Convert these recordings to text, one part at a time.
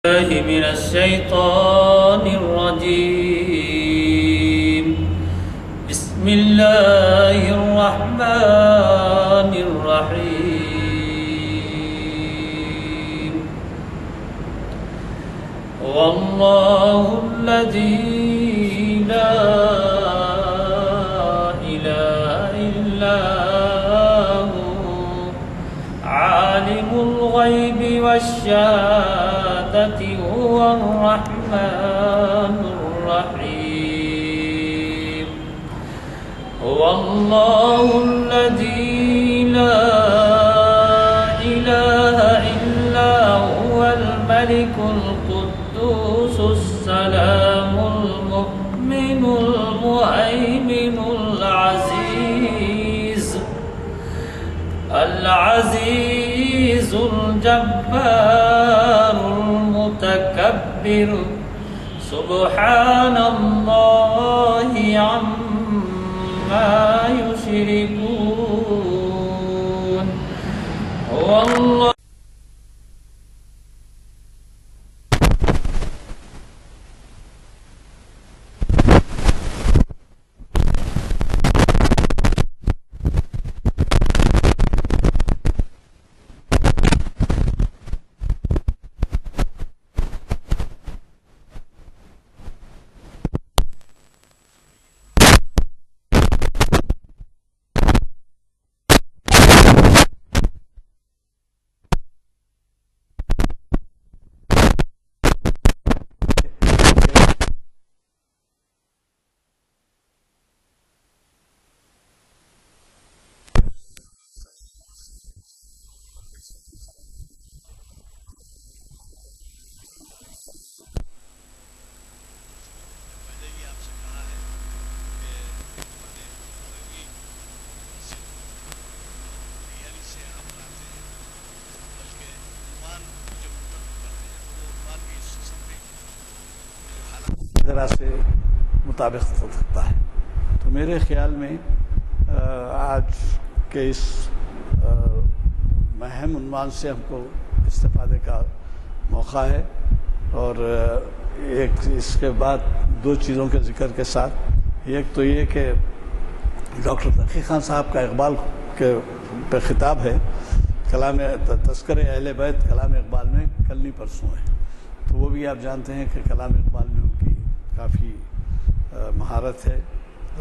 من الشيطان الرجيم. بسم الله الرحمن الرحيم. والله الذي لا إله إلا هو عالم الغيب والشهادة هو الرحمن الرحيم. هو الله الذي لا إله إلا هو الملك القدوس السلام المؤمن المهيمن العزيز الجبار المتكبر. سبحان الله عما يشركون. هو الله ذرا سے مطابق ہو سکتا ہے. تو میرے خیال میں آج کے اس مہم عنوان سے ہم کو استفادے کا موقع ہے، اور ایک اس کے بعد دو چیزوں کے ذکر کے ساتھ، ایک تو یہ کہ ڈاکٹر تقی خان صاحب کا اقبال کے پہ خطاب ہے، کلام تذکر اہل بیت کلام اقبال میں کل نہیں پرسوں ہے. تو وہ بھی آپ جانتے ہیں کہ کلام اقبال میں ان کی کافی مہارت ہے،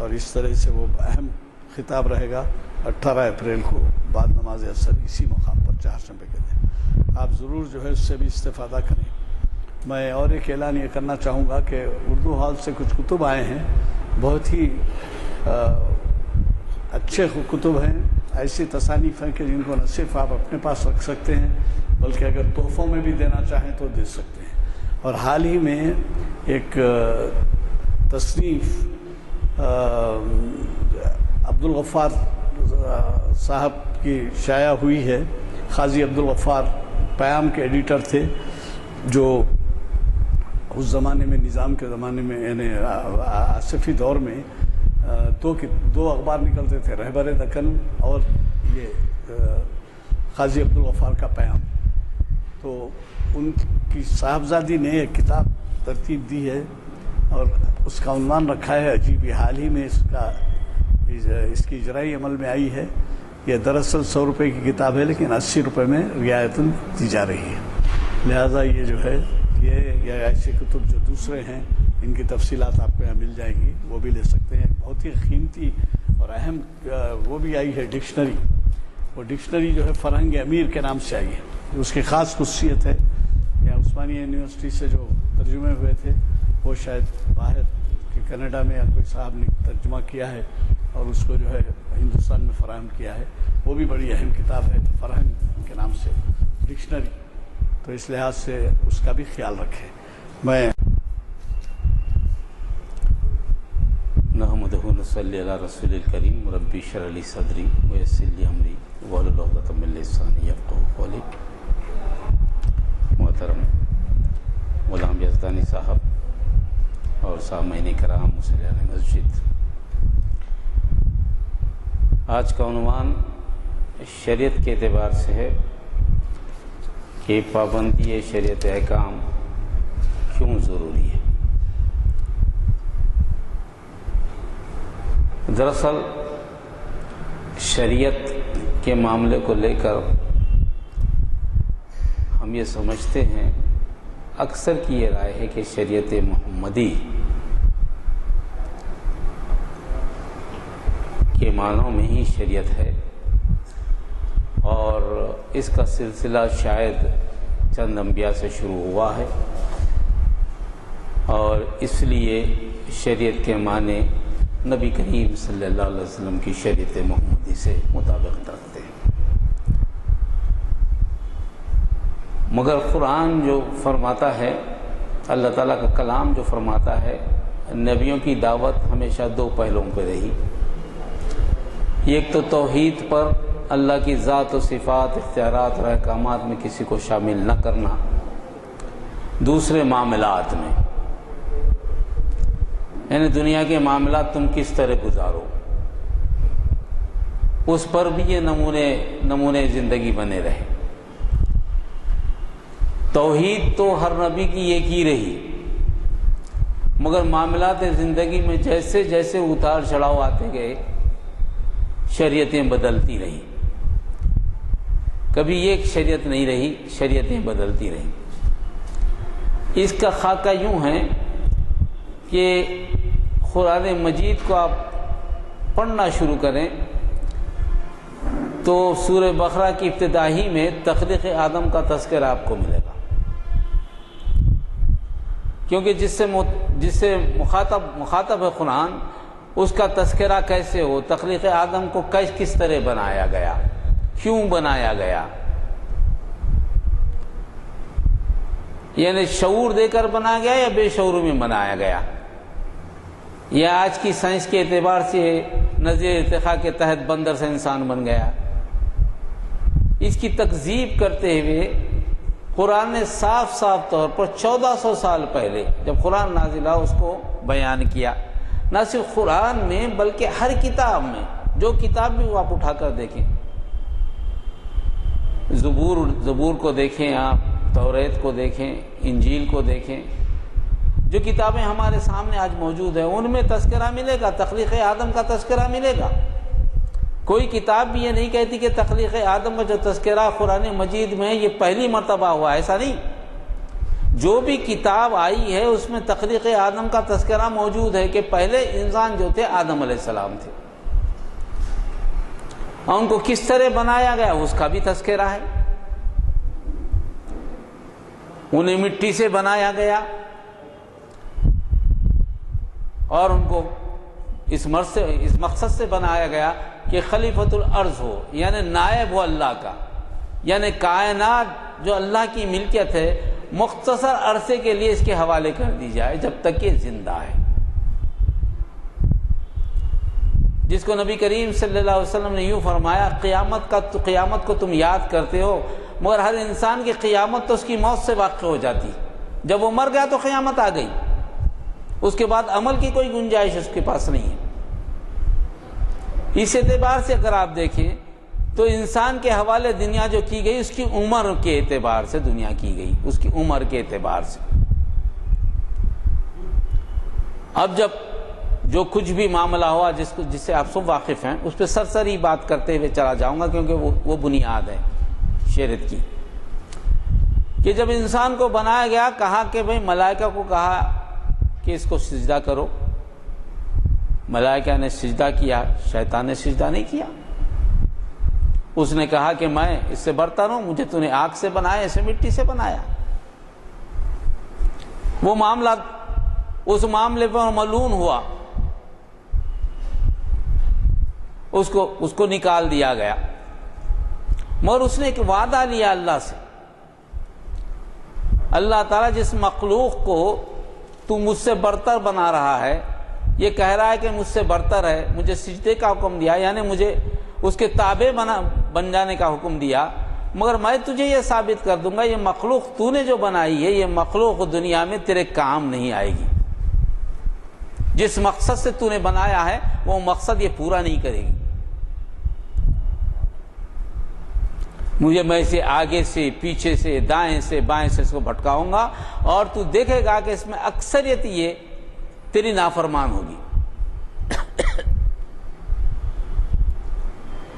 اور اس طرح سے وہ اہم خطاب رہے گا 18 اپریل کو بعد نماز عصر اسی مقام پر چہارشنبے کے دن. آپ ضرور جو ہے اس سے بھی استفادہ کریں. میں اور ایک اعلان یہ کرنا چاہوں گا کہ اردو ہال سے کچھ کتب آئے ہیں، بہت ہی اچھے کتب ہیں، ایسی تصانیف ہیں کہ جن کو نہ صرف آپ اپنے پاس رکھ سکتے ہیں بلکہ اگر تحفوں میں بھی دینا چاہیں تو دے سکتے ہیں. اور حال ہی میں ایک تصنیف عبدالغفار صاحب کی شائع ہوئی ہے. قاضی عبدالغفار پیام کے ایڈیٹر تھے، جو اس زمانے میں نظام کے زمانے میں یعنی آصفی دور میں دو اخبار نکلتے تھے، رہبر دکن اور یہ قاضی عبدالغفار کا پیام. تو ان کی صاحبزادی نے ایک کتاب ترتیب دی ہے اور اس کا عنوان رکھا ہے عجیب. حال ہی میں اس کی اجرائی عمل میں آئی ہے. یہ دراصل 100 روپے کی کتاب ہے لیکن 80 روپے میں رعایتاً دی جا رہی ہے. لہذا یہ جو ہے یہ ایسے کتب جو دوسرے ہیں ان کی تفصیلات آپ کو یہاں مل جائیں گی، وہ بھی لے سکتے ہیں. بہت ہی قیمتی اور اہم وہ بھی آئی ہے ڈکشنری. وہ ڈکشنری جو ہے فرہنگ امیر کے نام سے آئی ہے. اس کی خاص خصوصیت ہے، یہاں عثمانیہ یونیورسٹی سے جو ترجمے ہوئے تھے وہ شاید باہر کہ کینیڈا میں یا کوئی صاحب نے ترجمہ کیا ہے اور اس کو جو ہے ہندوستان میں فراہم کیا ہے. وہ بھی بڑی اہم کتاب ہے فرہنگ کے نام سے ڈکشنری. تو اس لحاظ سے اس کا بھی خیال رکھیں. میں نحمدہ و نصلی علی رسول الکریم. ربی اشرح لی صدری ویسر لی امری واحلل عقدۃ من لسانی یفقہوا قولی. محترم غلام یزدانی صاحب اور سامعین کرام مسلمان مسجد، آج کا عنوان شریعت کے اعتبار سے ہے کہ پابندی شریعت احکام کیوں ضروری ہے؟ دراصل شریعت کے معاملے کو لے کر ہم یہ سمجھتے ہیں، اکثر کی یہ رائے ہے کہ شریعت محمدی کے معنوں میں ہی شریعت ہے، اور اس کا سلسلہ شاید چند انبیاء سے شروع ہوا ہے، اور اس لیے شریعت کے معنی نبی کریم صلی اللہ علیہ وسلم کی شریعت محمدی سے مطابقت رکھتے ہیں۔ مگر قرآن جو فرماتا ہے، اللہ تعالیٰ کا کلام جو فرماتا ہے، نبیوں کی دعوت ہمیشہ دو پہلوؤں پہ رہی۔ ایک تو توحید پر، اللہ کی ذات و صفات، اختیارات اور احکامات میں کسی کو شامل نہ کرنا، دوسرے معاملات میں، یعنی دنیا کے معاملات تم کس طرح گزارو، اس پر بھی یہ نمونے زندگی بنے رہے۔ توحید تو ہر نبی کی ایک ہی رہی، مگر معاملات زندگی میں جیسے جیسے اتار چڑھاؤ آتے گئے، شریعتیں بدلتی رہی۔ کبھی ایک شریعت نہیں رہی، شریعتیں بدلتی رہیں۔ اس کا خاکہ یوں ہے کہ قرآن مجید کو آپ پڑھنا شروع کریں تو سورہ بقرہ کی ابتدائی میں تخلیق آدم کا تذکرہ آپ کو ملے گا، کیونکہ جس سے مخاطب ہے قرآن، اس کا تذکرہ کیسے ہو، تخلیق آدم کو کس طرح بنایا گیا، کیوں بنایا گیا، یعنی شعور دے کر بنایا گیا یا بے شعور میں بنایا گیا، یا آج کی سائنس کے اعتبار سے نظریہ ارتقاء کے تحت بندر سے انسان بن گیا۔ اس کی تکذیب کرتے ہوئے قرآن نے صاف طور پر 1400 سال پہلے جب قرآن نازل ہوا اس کو بیان کیا۔ نہ صرف قرآن میں بلکہ ہر کتاب میں، جو کتاب بھی وہ آپ اٹھا کر دیکھیں، زبور کو دیکھیں آپ، توریت کو دیکھیں، انجیل کو دیکھیں، جو کتابیں ہمارے سامنے آج موجود ہیں ان میں تذکرہ ملے گا، تخلیق آدم کا تذکرہ ملے گا۔ کوئی کتاب بھی یہ نہیں کہتی کہ تخلیق آدم کا جو تذکرہ قرآن مجید میں یہ پہلی مرتبہ ہوا، ایسا نہیں۔ جو بھی کتاب آئی ہے اس میں تخلیق آدم کا تذکرہ موجود ہے کہ پہلے انسان جو تھے آدم علیہ السلام تھے، اور ان کو کس طرح بنایا گیا اس کا بھی تذکرہ ہے۔ انہیں مٹی سے بنایا گیا اور ان کو اس مقصد سے بنایا گیا کہ خلیفۃ الارض ہو، یعنی نائب ہو اللہ کا، یعنی کائنات جو اللہ کی ملکیت ہے مختصر عرصے کے لیے اس کے حوالے کر دی جائے جب تک یہ زندہ ہے۔ جس کو نبی کریم صلی اللہ علیہ وسلم نے یوں فرمایا، قیامت کو تم یاد کرتے ہو، مگر ہر انسان کی قیامت تو اس کی موت سے واقع ہو جاتی، جب وہ مر گیا تو قیامت آ گئی، اس کے بعد عمل کی کوئی گنجائش اس کے پاس نہیں ہے۔ اس اعتبار سے اگر آپ دیکھیں تو انسان کے حوالے دنیا جو کی گئی اس کی عمر کے اعتبار سے دنیا کی گئی، اس کی عمر کے اعتبار سے۔ اب جب جو کچھ بھی معاملہ ہوا جس سے آپ سب واقف ہیں، اس پہ سرسری بات کرتے ہوئے چلا جاؤں گا، کیونکہ وہ بنیاد ہے شریعت کی، کہ جب انسان کو بنایا گیا کہا کہ بھئی ملائکہ کو کہا کہ اس کو سجدہ کرو، ملائکہ نے سجدہ کیا، شیطان نے سجدہ نہیں کیا۔ اس نے کہا کہ میں اس سے برتر ہوں، مجھے تو نے آگ سے بنایا، اسے مٹی سے بنایا۔ وہ معاملہ اس معاملے پر ملعون ہوا، اس کو نکال دیا گیا، مگر اس نے ایک وعدہ لیا اللہ سے۔ اللہ تعالیٰ جس مخلوق کو تو مجھ سے برتر بنا رہا ہے، یہ کہہ رہا ہے کہ مجھ سے برتر ہے، مجھے سجدے کا حکم دیا، یعنی مجھے اس کے تابع بن جانے کا حکم دیا، مگر میں تجھے یہ ثابت کر دوں گا یہ مخلوق تو نے جو بنائی ہے، یہ مخلوق دنیا میں تیرے کام نہیں آئے گی۔ جس مقصد سے تو نے بنایا ہے وہ مقصد یہ پورا نہیں کرے گی۔ مجھے میں اسے آگے سے، پیچھے سے، دائیں سے، بائیں سے اس کو بھٹکاؤں گا، اور تو دیکھے گا کہ اس میں اکثریت یہ تیری نافرمان ہوگی۔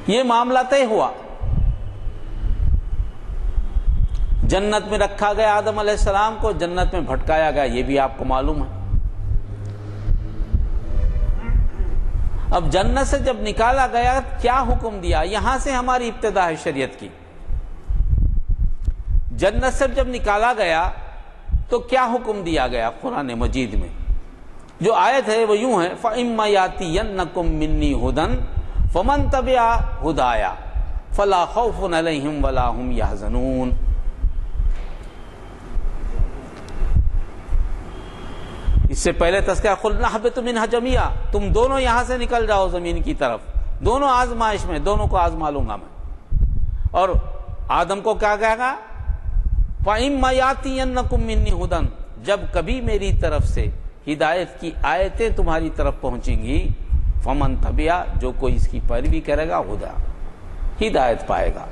یہ معاملہ طے ہوا۔ جنت میں رکھا گیا آدم علیہ السلام کو، جنت میں بھٹکایا گیا، یہ بھی آپ کو معلوم ہے۔ اب جنت سے جب نکالا گیا کیا حکم دیا؟ یہاں سے ہماری ابتدا ہے شریعت کی۔ جنت سے جب نکالا گیا تو کیا حکم دیا گیا قرآن مجید میں؟ جو آیت ہے وہ یوں ہے، فَإِمَّا يَأْتِيَنَّكُم مِّنِّي هُدًى فَمَن تَبِعَ هُدَايَ فَلَا خَوْفٌ عَلَيْهِمْ وَلَا هُمْ يَحْزَنُونَ۔ اس سے پہلے تذکرہ قُلْنَا اهْبِطُوا مِنْهَا جَمِيعًا، تم دونوں یہاں سے نکل جاؤ زمین کی طرف، دونوں آزمائش میں، دونوں کو آزما لوں گا میں۔ اور آدم کو کیا کہے گا؟ فَإِمَّا يَأْتِيَنَّكُم مِّنِّي هُدًى، جب کبھی میری طرف سے ہدایت کی آیتیں تمہاری طرف پہنچیں گی، فمن تبع، جو کوئی اس کی پیروی کرے گا، ہدا، ہدایت پائے گا۔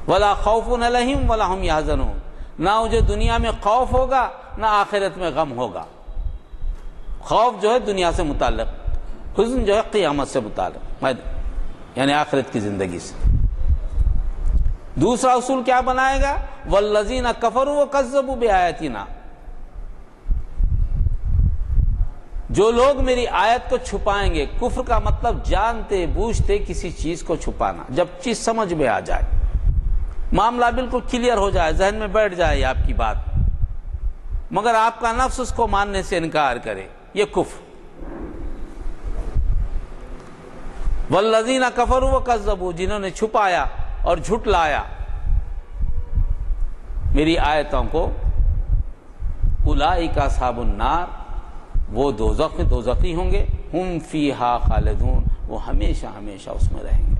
ولا خوف علیہم ولا ہم یحزنون، نہ مجھے دنیا میں خوف ہوگا نہ آخرت میں غم ہوگا۔ خوف جو ہے دنیا سے متعلق، حزن جو ہے قیامت سے متعلق، یعنی آخرت کی زندگی سے۔ دوسرا اصول کیا بنائے گا؟ والذین کفروا وکذبوا بآیاتنا، جو لوگ میری آیت کو چھپائیں گے، کفر کا مطلب جانتے بوجھتے کسی چیز کو چھپانا، جب چیز سمجھ میں آ جائے، معاملہ بالکل کلیئر ہو جائے، ذہن میں بیٹھ جائے آپ کی بات، مگر آپ کا نفس اس کو ماننے سے انکار کرے، یہ کفر۔ والذین کفروا وکذبوا، جنہوں نے چھپایا اور جھٹلایا میری آیتوں کو، اولئک اصحاب النار، وہ دوزخی ہوں گے، ہم فیہا خالدون، وہ ہمیشہ ہمیشہ اس میں رہیں گے۔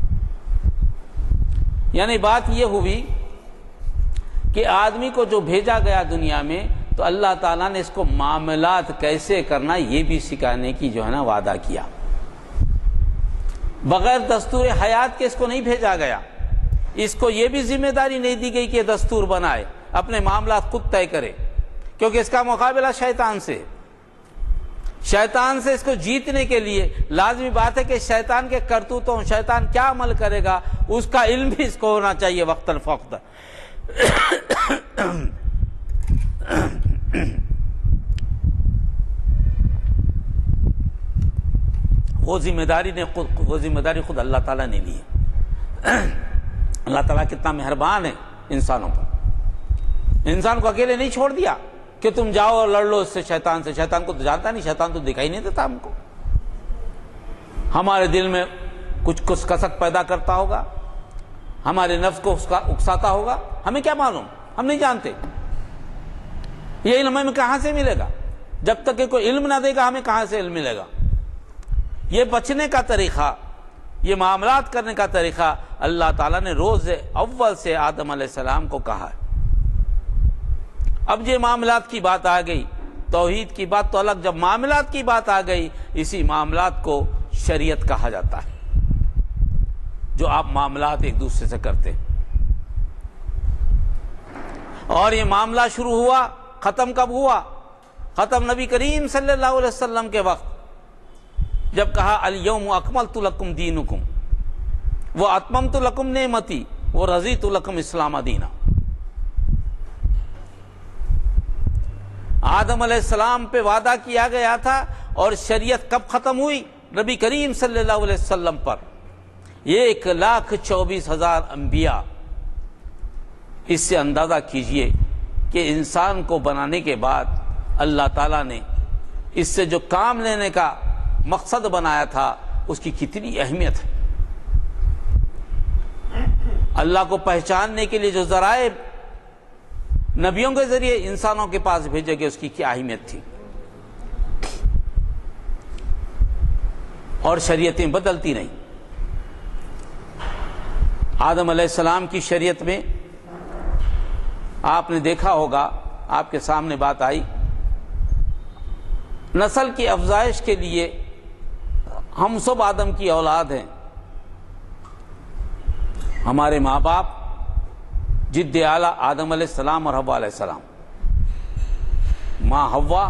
یعنی بات یہ ہوئی کہ آدمی کو جو بھیجا گیا دنیا میں، تو اللہ تعالیٰ نے اس کو معاملات کیسے کرنا یہ بھی سکھانے کی جو ہے نا وعدہ کیا۔ بغیر دستور حیات کے اس کو نہیں بھیجا گیا، اس کو یہ بھی ذمہ داری نہیں دی گئی کہ دستور بنائے، اپنے معاملات خود طے کرے، کیونکہ اس کا مقابلہ شیطان سے، شیطان سے اس کو جیتنے کے لیے لازمی بات ہے کہ شیطان کے کرتوتوں، شیطان کیا عمل کرے گا اس کا علم بھی اس کو ہونا چاہیے وقتاً فوقتاً۔ وہ ذمہ داری خود اللہ تعالیٰ نے لی ہے۔ اللہ تعالیٰ کتنا مہربان ہے انسانوں پر، انسان کو اکیلے نہیں چھوڑ دیا کہ تم جاؤ اور لڑ لو اس سے، شیطان سے۔ شیطان کو تو جانتا نہیں، شیطان تو دکھائی نہیں دیتا ہم کو، ہمارے دل میں کچھ کسک پیدا کرتا ہوگا، ہمارے نفس کو اس کا اکساتا ہوگا، ہمیں کیا معلوم، ہم نہیں جانتے۔ یہ علم ہمیں کہاں سے ملے گا؟ جب تک کہ کوئی علم نہ دے گا ہمیں کہاں سے علم ملے گا؟ یہ بچنے کا طریقہ، یہ معاملات کرنے کا طریقہ اللہ تعالیٰ نے روز اول سے آدم علیہ السلام کو کہا ہے۔ اب یہ معاملات کی بات آ گئی، توحید کی بات تو الگ، جب معاملات کی بات آ گئی، اسی معاملات کو شریعت کہا جاتا ہے، جو آپ معاملات ایک دوسرے سے کرتے۔ اور یہ معاملہ شروع ہوا، ختم کب ہوا؟ ختم نبی کریم صلی اللہ علیہ وسلم کے وقت، جب کہا الیوم اکملت لکم دینکم واتممت لکم نعمتی ورضیت لکم اسلام دینا۔ آدم علیہ السلام پہ وعدہ کیا گیا تھا، اور شریعت کب ختم ہوئی؟ نبی کریم صلی اللہ علیہ وسلم پر۔ 1,24,000 انبیاء، اس سے اندازہ کیجئے کہ انسان کو بنانے کے بعد اللہ تعالیٰ نے اس سے جو کام لینے کا مقصد بنایا تھا اس کی کتنی اہمیت ہے۔ اللہ کو پہچاننے کے لیے جو ذرائع نبیوں کے ذریعے انسانوں کے پاس بھیجے گئے، اس کی کیا اہمیت تھی۔ اور شریعتیں بدلتی نہیں۔ آدم علیہ السلام کی شریعت میں آپ نے دیکھا ہوگا، آپ کے سامنے بات آئی، نسل کی افزائش کے لیے ہم سب آدم کی اولاد ہیں، ہمارے ماں باپ جد اعلیٰ آدم علیہ السلام اور حوا علیہ السلام، ماں حوا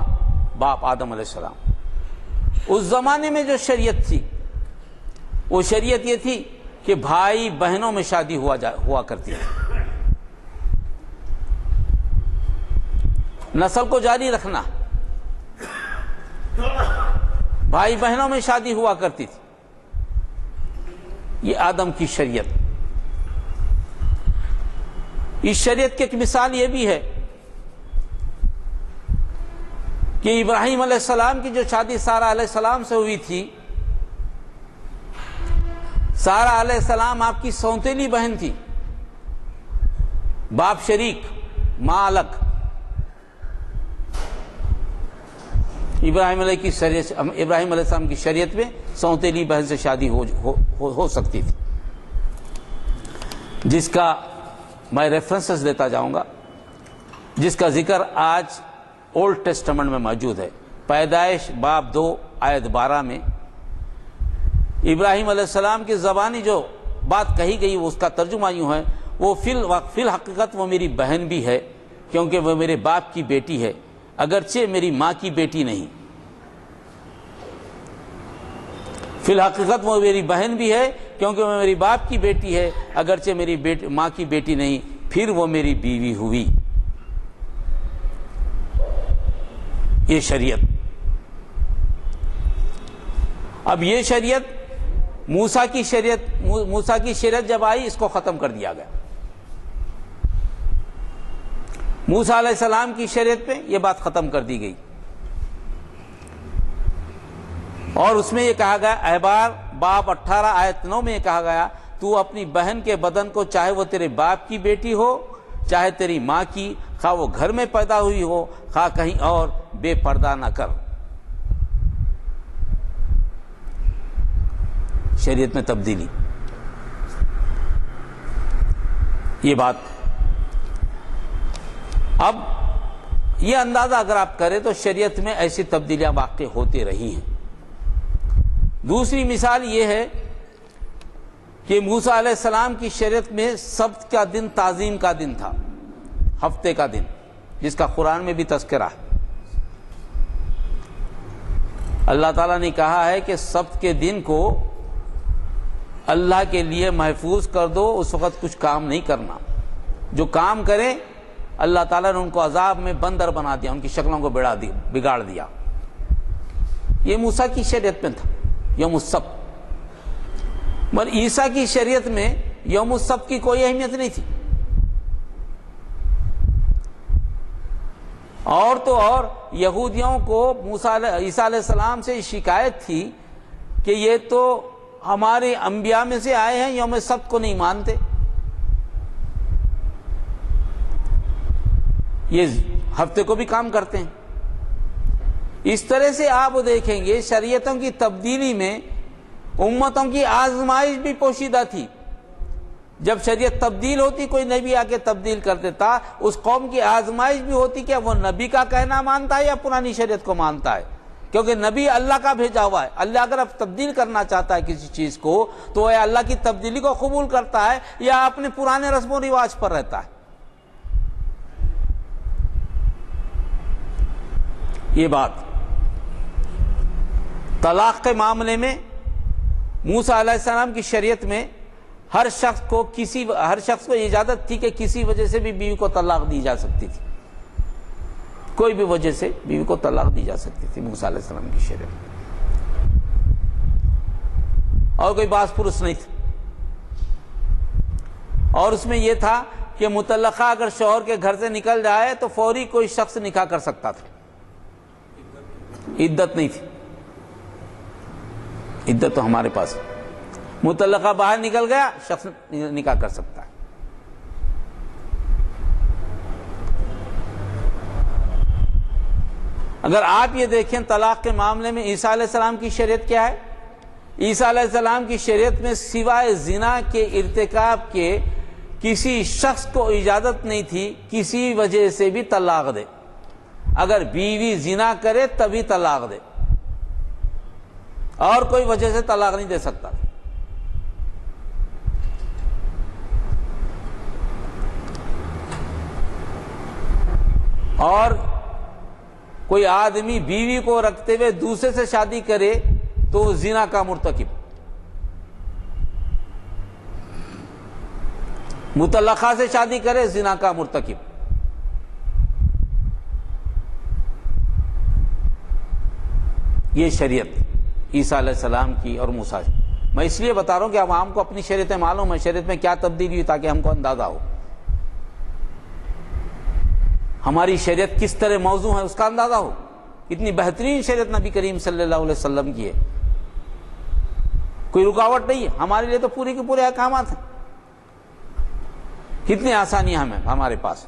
باپ آدم علیہ السلام۔ اس زمانے میں جو شریعت تھی وہ شریعت یہ تھی کہ بھائی بہنوں میں شادی ہوا کرتی تھی، نسل کو جاری رکھنا، بھائی بہنوں میں شادی ہوا کرتی تھی، یہ آدم کی شریعت۔ اس شریعت کی ایک مثال یہ بھی ہے کہ ابراہیم علیہ السلام کی جو شادی سارہ علیہ السلام سے ہوئی تھی، سارہ علیہ السلام آپ کی سوتیلی بہن تھی، باپ شریک ماں الگ۔ ابراہیم علیہ السلام کی شریعت میں سوتیلی بہن سے شادی ہو سکتی تھی، جس کا میں ریفرنسز دیتا جاؤں گا، جس کا ذکر آج اولڈ ٹیسٹمنٹ میں موجود ہے۔ پیدائش باب 2 آیت 12 میں ابراہیم علیہ السلام کی زبانی جو بات کہی گئی اس کا ترجمہ یوں ہے، وہ فی الحقیقت وہ میری بہن بھی ہے کیونکہ وہ میرے باپ کی بیٹی ہے، اگرچہ میری ماں کی بیٹی نہیں۔ فی الحقیقت وہ میری بہن بھی ہے کیونکہ وہ میری باپ کی بیٹی ہے، اگرچہ میری ماں کی بیٹی نہیں، پھر وہ میری بیوی ہوئی۔ یہ شریعت۔ اب یہ شریعت موسیٰ کی شریعت جب آئی اس کو ختم کر دیا گیا۔ موسیٰ علیہ السلام کی شریعت پہ یہ بات ختم کر دی گئی، اور اس میں یہ کہا گیا، احبار باب 18 آیت 9 میں یہ کہا گیا، تو اپنی بہن کے بدن کو چاہے وہ تیرے باپ کی بیٹی ہو چاہے تیری ماں کی، خواہ وہ گھر میں پیدا ہوئی ہو خواہ کہیں اور، بے پردہ نہ کر۔ شریعت میں تبدیلی، یہ بات۔ اب یہ اندازہ اگر آپ کریں تو شریعت میں ایسی تبدیلیاں واقع ہوتی رہی ہیں۔ دوسری مثال یہ ہے کہ موسیٰ علیہ السلام کی شریعت میں سبت کا دن تعظیم کا دن تھا، ہفتے کا دن، جس کا قرآن میں بھی تذکرہ ہے۔ اللہ تعالیٰ نے کہا ہے کہ سبت کے دن کو اللہ کے لیے محفوظ کر دو، اس وقت کچھ کام نہیں کرنا، جو کام کریں اللہ تعالیٰ نے ان کو عذاب میں بندر بنا دیا، ان کی شکلوں کو بگاڑ دیا۔ یہ موسیٰ کی شریعت میں تھا، یوم السبت۔ مگر عیسیٰ کی شریعت میں یوم السبت کی کوئی اہمیت نہیں تھی، اور تو اور یہودیوں کو عیسیٰ علیہ السلام سے شکایت تھی کہ یہ تو ہمارے انبیاء میں سے آئے ہیں، یوم السبت کو نہیں مانتے، یہ ہفتے کو بھی کام کرتے ہیں۔ اس طرح سے آپ دیکھیں گے شریعتوں کی تبدیلی میں امتوں کی آزمائش بھی پوشیدہ تھی۔ جب شریعت تبدیل ہوتی، کوئی نبی آ کے تبدیل کر دیتا، اس قوم کی آزمائش بھی ہوتی کہ وہ نبی کا کہنا مانتا ہے یا پرانی شریعت کو مانتا ہے، کیونکہ نبی اللہ کا بھیجا ہوا ہے۔ اللہ اگر اب تبدیل کرنا چاہتا ہے کسی چیز کو تو یا اللہ کی تبدیلی کو قبول کرتا ہے یا اپنے پرانے رسم و رواج پر رہتا ہے۔ یہ بات طلاق کے معاملے میں موسیٰ علیہ السلام کی شریعت میں ہر شخص کو اجازت تھی کہ کسی وجہ سے بھی بیوی کو طلاق دی جا سکتی تھی، کوئی بھی وجہ سے بیوی کو طلاق دی جا سکتی تھی موسیٰ علیہ السلام کی شریعت میں، اور کوئی باس پرس نہیں تھا۔ اور اس میں یہ تھا کہ مطلقہ اگر شوہر کے گھر سے نکل جائے تو فوری کوئی شخص نکاح کر سکتا تھا، عدت نہیں تھی۔ عدت تو ہمارے پاس ہے، مطلقہ باہر نکل گیا شخص نکاح کر سکتا ہے۔ اگر آپ یہ دیکھیں طلاق کے معاملے میں عیسیٰ علیہ السلام کی شریعت کیا ہے، عیسیٰ علیہ السلام کی شریعت میں سوائے زنا کے ارتکاب کے کسی شخص کو اجازت نہیں تھی کسی وجہ سے بھی طلاق دے، اگر بیوی زنا کرے تبھی طلاق دے، اور کوئی وجہ سے طلاق نہیں دے سکتا۔ اور کوئی آدمی بیوی کو رکھتے ہوئے دوسرے سے شادی کرے تو وہ زنا کا مرتکب، مطلقہ سے شادی کرے زنا کا مرتکب۔ یہ شریعت عیسیٰ علیہ السلام کی اور موسیٰ کی۔ میں اس لیے بتا رہا ہوں کہ عوام کو اپنی شریعتیں معلوم ہے، شریعت میں کیا تبدیلی ہوئی، تاکہ ہم کو اندازہ ہو ہماری شریعت کس طرح موضوع ہے، اس کا اندازہ ہو۔ اتنی بہترین شریعت نبی کریم صلی اللہ علیہ وسلم کی ہے، کوئی رکاوٹ نہیں ہے، ہمارے لیے تو پورے کے پورے احکامات ہیں، کتنی آسانیاں ہمیں ہمارے پاس۔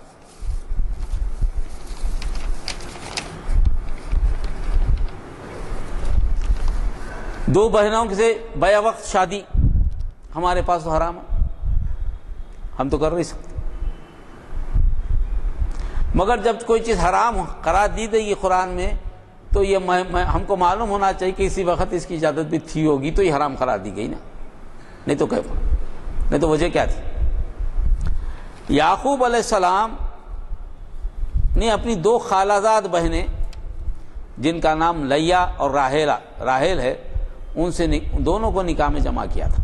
دو بہنوں سے بیک وقت شادی ہمارے پاس تو حرام ہے، ہم تو کر نہیں سکتے، مگر جب کوئی چیز حرام قرار دی گئی قرآن میں تو یہ ہم کو معلوم ہونا چاہیے کہ اسی وقت اس کی اجازت بھی تھی ہوگی تو یہ حرام قرار دی گئی نا، نہیں تو کیسے، نہیں تو وجہ کیا تھی؟ یعقوب علیہ السلام نے اپنی دو خالہ زاد بہنیں جن کا نام لیا اور راحیل ہے، ان سے دونوں کو نکاح میں جمع کیا تھا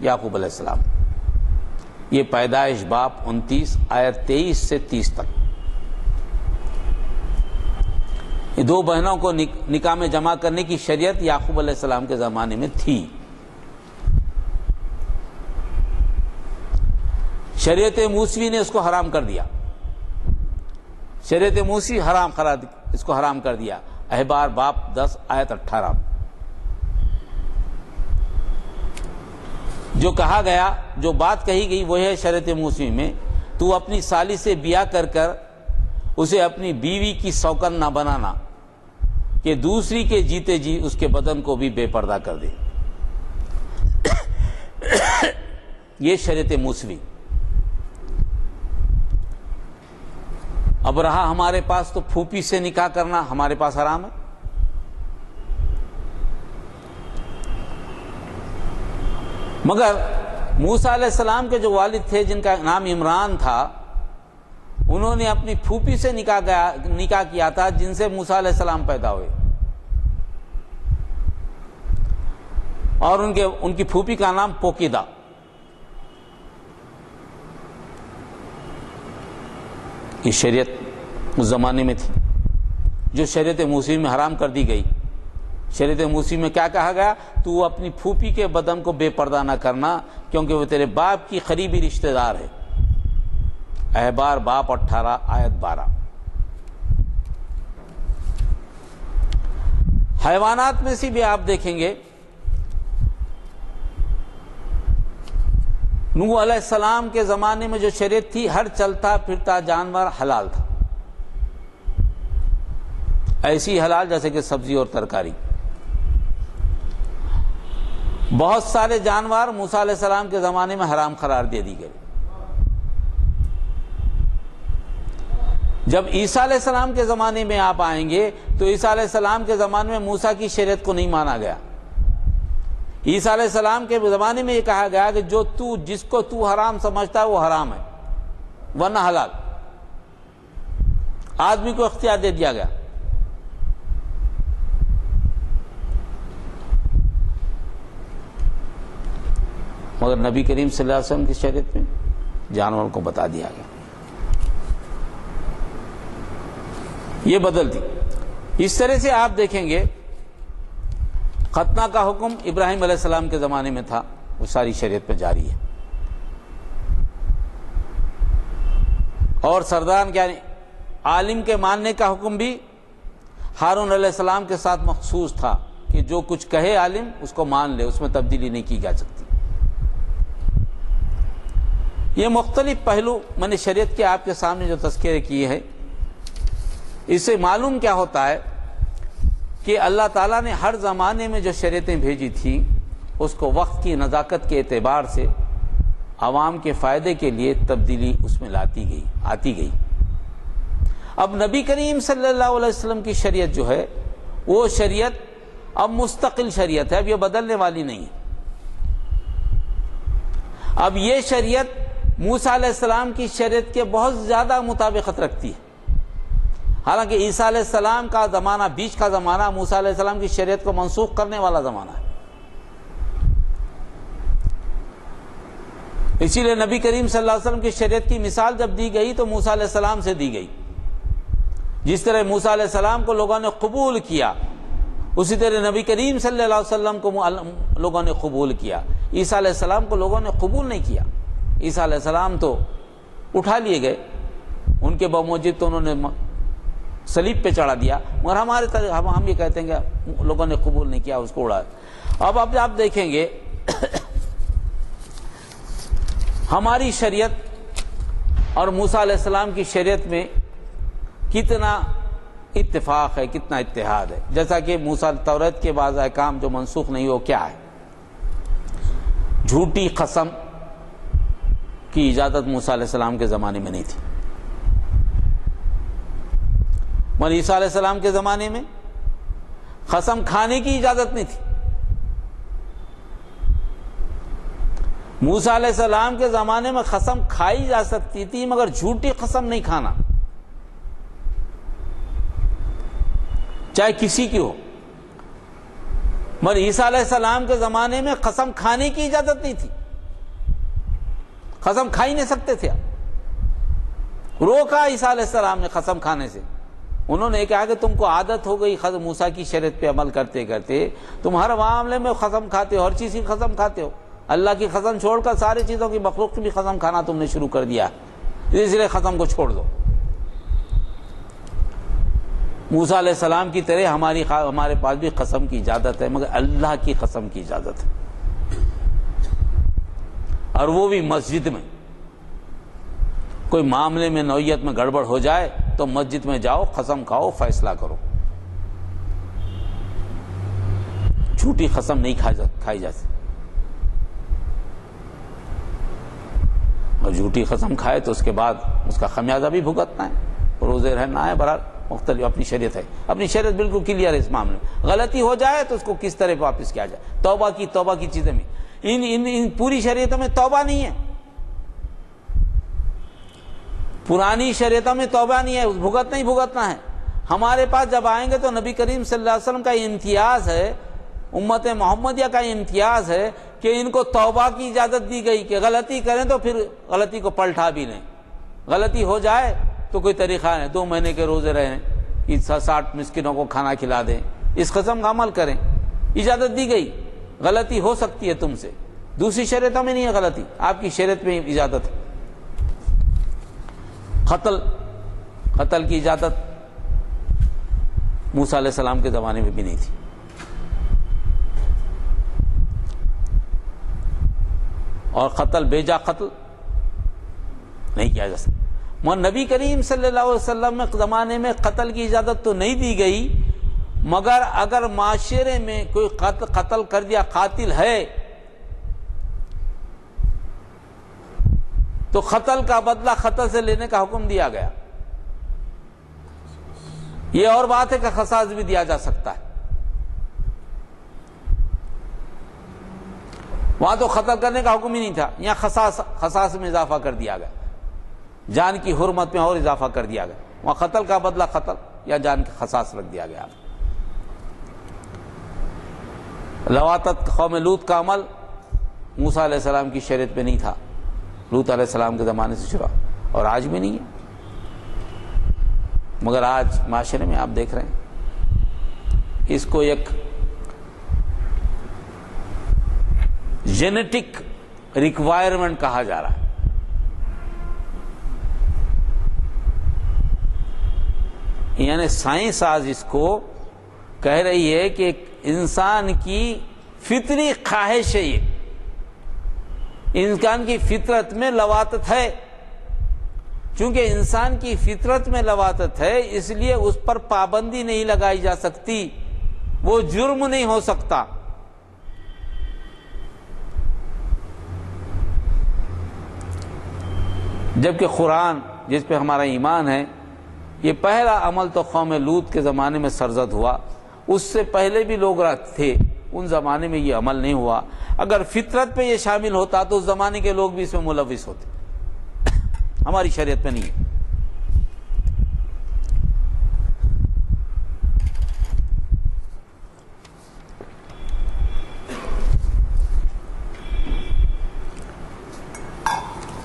یعقوب علیہ السلام۔ یہ پیدائش باب 29 آیت 23 سے 30 تک، یہ دو بہنوں کو نکاح میں جمع کرنے کی شریعت یعقوب علیہ السلام کے زمانے میں تھی۔ شریعت موسوی نے اس کو حرام کر دیا، شریعت موسوی اس کو حرام کر دیا، احبار باب 10 آیت 18۔ جو کہا گیا، جو بات کہی گئی وہ ہے شریعت موسوی میں، تو اپنی سالی سے بیاہ کر اسے اپنی بیوی کی سوکن نہ بنانا کہ دوسری کے جیتے جی اس کے بدن کو بھی بے پردہ کر دے۔ یہ شریعت موسوی۔ اب رہا ہمارے پاس تو پھوپھی سے نکاح کرنا ہمارے پاس حرام ہے، مگر موسیٰ علیہ السلام کے جو والد تھے جن کا نام عمران تھا، انہوں نے اپنی پھوپھی سے نکاح کیا تھا جن سے موسیٰ علیہ السلام پیدا ہوئے، اور ان کی پھوپھی کا نام پوکیدہ۔ یہ شریعت اس زمانے میں تھی جو شریعت موسوی میں حرام کر دی گئی۔ شریعت موسوی میں کیا کہا گیا؟ تو اپنی پھوپھی کے بدن کو بے پردہ نہ کرنا کیونکہ وہ تیرے باپ کی قریبی رشتہ دار ہے، احبار باب 18 آیت 12۔ حیوانات میں سے بھی آپ دیکھیں گے، نوح علیہ السلام کے زمانے میں جو شریعت تھی، ہر چلتا پھرتا جانور حلال تھا، ایسی حلال جیسے کہ سبزی اور ترکاری۔ بہت سارے جانور موسیٰ علیہ السلام کے زمانے میں حرام قرار دے دی گئے۔ جب عیسیٰ علیہ السلام کے زمانے میں آپ آئیں گے تو عیسیٰ علیہ السلام کے زمانے میں موسیٰ کی شریعت کو نہیں مانا گیا۔ عیسیٰ علیہ السلام کے زمانے میں یہ کہا گیا کہ جس کو تو حرام سمجھتا ہے وہ حرام ہے ورنہ حلال، آدمی کو اختیار دے دیا گیا۔ مگر نبی کریم صلی اللہ علیہ وسلم کی شریعت میں جانوروں کو بتا دیا گیا، یہ بدلتی۔ اس طرح سے آپ دیکھیں گے ختنہ کا حکم ابراہیم علیہ السلام کے زمانے میں تھا، وہ ساری شریعت پہ جاری ہے، اور سردان یعنی عالم کے ماننے کا حکم بھی ہارون علیہ السلام کے ساتھ مخصوص تھا کہ جو کچھ کہے عالم اس کو مان لے، اس میں تبدیلی نہیں کی جا سکتی۔ یہ مختلف پہلو میں نے شریعت کے آپ کے سامنے جو تذکرے کیے ہیں، اس سے معلوم کیا ہوتا ہے کہ اللہ تعالیٰ نے ہر زمانے میں جو شریعتیں بھیجی تھیں اس کو وقت کی نزاکت کے اعتبار سے عوام کے فائدے کے لیے تبدیلی اس میں آتی گئی۔ اب نبی کریم صلی اللہ علیہ وسلم کی شریعت جو ہے وہ شریعت اب مستقل شریعت ہے، اب یہ بدلنے والی نہیں ہے۔ اب یہ شریعت موسیٰ علیہ السلام کی شریعت کے بہت زیادہ مطابقت رکھتی ہے، حالانکہ عیسیٰ علیہ السلام کا زمانہ، بیچ کا زمانہ، موسیٰ علیہ السلام کی شریعت کو منسوخ کرنے والا زمانہ ہے۔ اسی لیے نبی کریم صلی اللہ علیہ وسلم کی شریعت کی مثال جب دی گئی تو موسیٰ علیہ السلام سے دی گئی۔ جس طرح موسیٰ علیہ السلام کو لوگوں نے قبول کیا، اسی طرح نبی کریم صلی اللہ علیہ وسلم کو لوگوں نے قبول کیا۔ عیسیٰ علیہ السلام کو لوگوں نے قبول نہیں کیا۔ عیسیٰ علیہ السلام تو اٹھا لیے گئے، ان کے بموجب تو انہوں نے صلیب پہ چڑھا دیا، مگر ہم یہ کہتے ہیں کہ لوگوں نے قبول نہیں کیا، اس کو اڑا۔ اب آپ دیکھیں گے ہماری شریعت اور موسیٰ علیہ السلام کی شریعت میں کتنا اتفاق ہے، کتنا اتحاد ہے۔ جیسا کہ موسیٰ توریت کے بعض احکام جو منسوخ نہیں ہو، کیا ہے؟ جھوٹی قسم کی اجازت موسیٰ علیہ السلام کے زمانے میں نہیں تھی، مگر عیسیٰ علیہ السلام کے زمانے میں قسم کھانے کی اجازت نہیں تھی۔ موسیٰ علیہ السلام کے زمانے میں قسم کھائی جا سکتی تھی، مگر جھوٹی قسم نہیں کھانا، چاہے کسی کی ہو۔ مگر عیسیٰ علیہ السلام کے زمانے میں قسم کھانے کی اجازت نہیں تھی، قسم کھا ہی نہیں سکتے تھے۔ روکا عیسیٰ علیہ السلام نے قسم کھانے سے۔ انہوں نے کہا کہ تم کو عادت ہو گئی موسیٰ کی شریعت پہ عمل کرتے کرتے، تم ہر معاملے میں قسم کھاتے ہو، ہر چیز کی قسم کھاتے ہو، اللہ کی قسم چھوڑ کر ساری چیزوں کی مخلوق کی بھی قسم کھانا تم نے شروع کر دیا، اس لیے قسم کو چھوڑ دو۔ موسیٰ علیہ السلام کی طرح ہمارے پاس بھی قسم کی اجازت ہے، مگر اللہ کی قسم کی اجازت ہے، اور وہ بھی مسجد میں۔ کوئی معاملے میں نوعیت میں گڑبڑ ہو جائے تو مسجد میں جاؤ، قسم کھاؤ، فیصلہ کرو۔ جھوٹی قسم نہیں کھائی جا سکتی، اور جھوٹی قسم کھائے تو اس کے بعد اس کا خمیازہ بھی بھگتنا ہے، روزے رہنا ہے۔ برحال مختلف اپنی شریعت ہے، اپنی شریعت بالکل کلیئر ہے اس معاملے میں۔ غلطی ہو جائے تو اس کو کس طرح واپس کیا جائے، توبہ کی چیزیں میں ان پوری شریعتوں میں توبہ نہیں ہے، پرانی شریعتوں میں توبہ نہیں ہے، بھگتنا ہے۔ ہمارے پاس جب آئیں گے تو نبی کریم صلی اللہ علیہ وسلم کا امتیاز ہے، امت محمدیہ کا امتیاز ہے کہ ان کو توبہ کی اجازت دی گئی کہ غلطی کریں تو پھر غلطی کو پلٹا بھی لیں، غلطی ہو جائے تو کوئی طریقہ نہیں، 2 مہینے کے روزے رہیں، 60 مسکینوں کو کھانا کھلا دیں، اس قسم کا عمل کریں، اجازت دی گئی۔ غلطی ہو سکتی ہے تم سے، دوسری شریعتوں میں نہیں ہے غلطی، آپ کی شریعت میں اجازت ہے۔ قتل کی اجازت موسیٰ علیہ السلام کے زمانے میں بھی نہیں تھی، اور بیجا قتل نہیں کیا جا سکتا۔ مگر نبی کریم صلی اللہ علیہ وسلم کے زمانے میں قتل کی اجازت تو نہیں دی گئی، مگر اگر معاشرے میں کوئی قتل کر دیا، قاتل ہے، تو قتل کا بدلہ قتل سے لینے کا حکم دیا گیا۔ یہ اور بات ہے کہ قصاص بھی دیا جا سکتا ہے، وہاں تو قتل کرنے کا حکم ہی نہیں تھا، یہاں قصاص میں اضافہ کر دیا گیا، جان کی حرمت میں اور اضافہ کر دیا گیا، وہاں قتل کا بدلہ قتل یا جان کی قصاص رکھ دیا گیا۔ لواطت قوم لوط کا عمل موسیٰ علیہ السلام کی شریعت میں نہیں تھا، لوط علیہ السلام کے زمانے سے شروع، اور آج بھی نہیں ہے، مگر آج معاشرے میں آپ دیکھ رہے ہیں اس کو ایک جینیٹک ریکوائرمنٹ کہا جا رہا ہے۔ یعنی سائنس آج اس کو کہہ رہی ہے کہ انسان کی فطری خواہش ہے، یہ انسان کی فطرت میں لواطت ہے، چونکہ انسان کی فطرت میں لواطت ہے اس لیے اس پر پابندی نہیں لگائی جا سکتی، وہ جرم نہیں ہو سکتا۔ جبکہ قرآن جس پہ ہمارا ایمان ہے، یہ پہلا عمل تو قوم لوط کے زمانے میں سرزد ہوا، اس سے پہلے بھی لوگ تھے، ان زمانے میں یہ عمل نہیں ہوا۔ اگر فطرت پہ یہ شامل ہوتا تو اس زمانے کے لوگ بھی اس میں ملوث ہوتے، ہماری شریعت میں نہیں ہے۔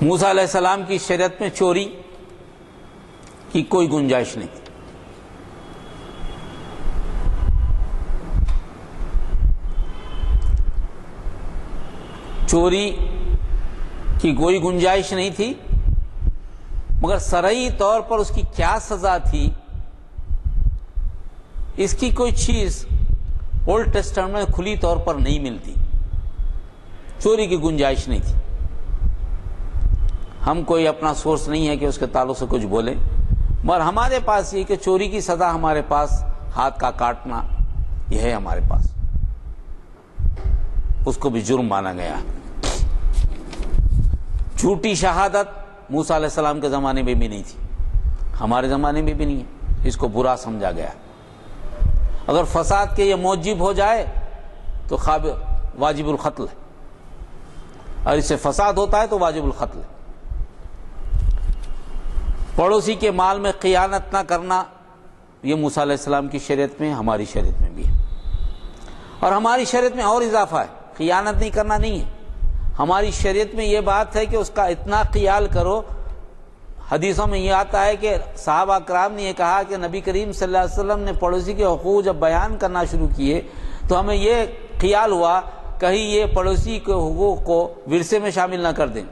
موسیٰ علیہ السلام کی شریعت میں چوری کی کوئی گنجائش نہیں تھی. چوری کی کوئی گنجائش نہیں تھی، مگر شرعی طور پر اس کی کیا سزا تھی، اس کی کوئی چیز اولڈ ٹیسٹمنٹ میں کھلی طور پر نہیں ملتی. چوری کی گنجائش نہیں تھی. ہم کوئی اپنا سورس نہیں ہے کہ اس کے تعلق سے کچھ بولیں، مگر ہمارے پاس یہ کہ چوری کی سزا ہمارے پاس ہاتھ کا کاٹنا یہ ہے ہمارے پاس، اس کو بھی جرم مانا گیا. جھوٹی شہادت موسیٰ علیہ السلام کے زمانے میں بھی نہیں تھی، ہمارے زمانے میں بھی نہیں ہے، اس کو برا سمجھا گیا. اگر فساد کے یہ موجب ہو جائے تو واجب القتل ہے، اور اس سے فساد ہوتا ہے تو واجب القتل ہے. پڑوسی کے مال میں خیانت نہ کرنا یہ موسیٰ علیہ السلام کی شریعت میں، ہماری شریعت میں بھی ہے. اور ہماری شریعت میں اور اضافہ ہے، خیانت نہیں کرنا نہیں ہے. ہماری شریعت میں یہ بات ہے کہ اس کا اتنا خیال کرو. حدیثوں میں یہ آتا ہے کہ صحابہ کرام نے یہ کہا کہ نبی کریم صلی اللہ علیہ وسلم نے پڑوسی کے حقوق جب بیان کرنا شروع کیے تو ہمیں یہ خیال ہوا کہیں یہ پڑوسی کے حقوق کو ورثے میں شامل نہ کر دیں،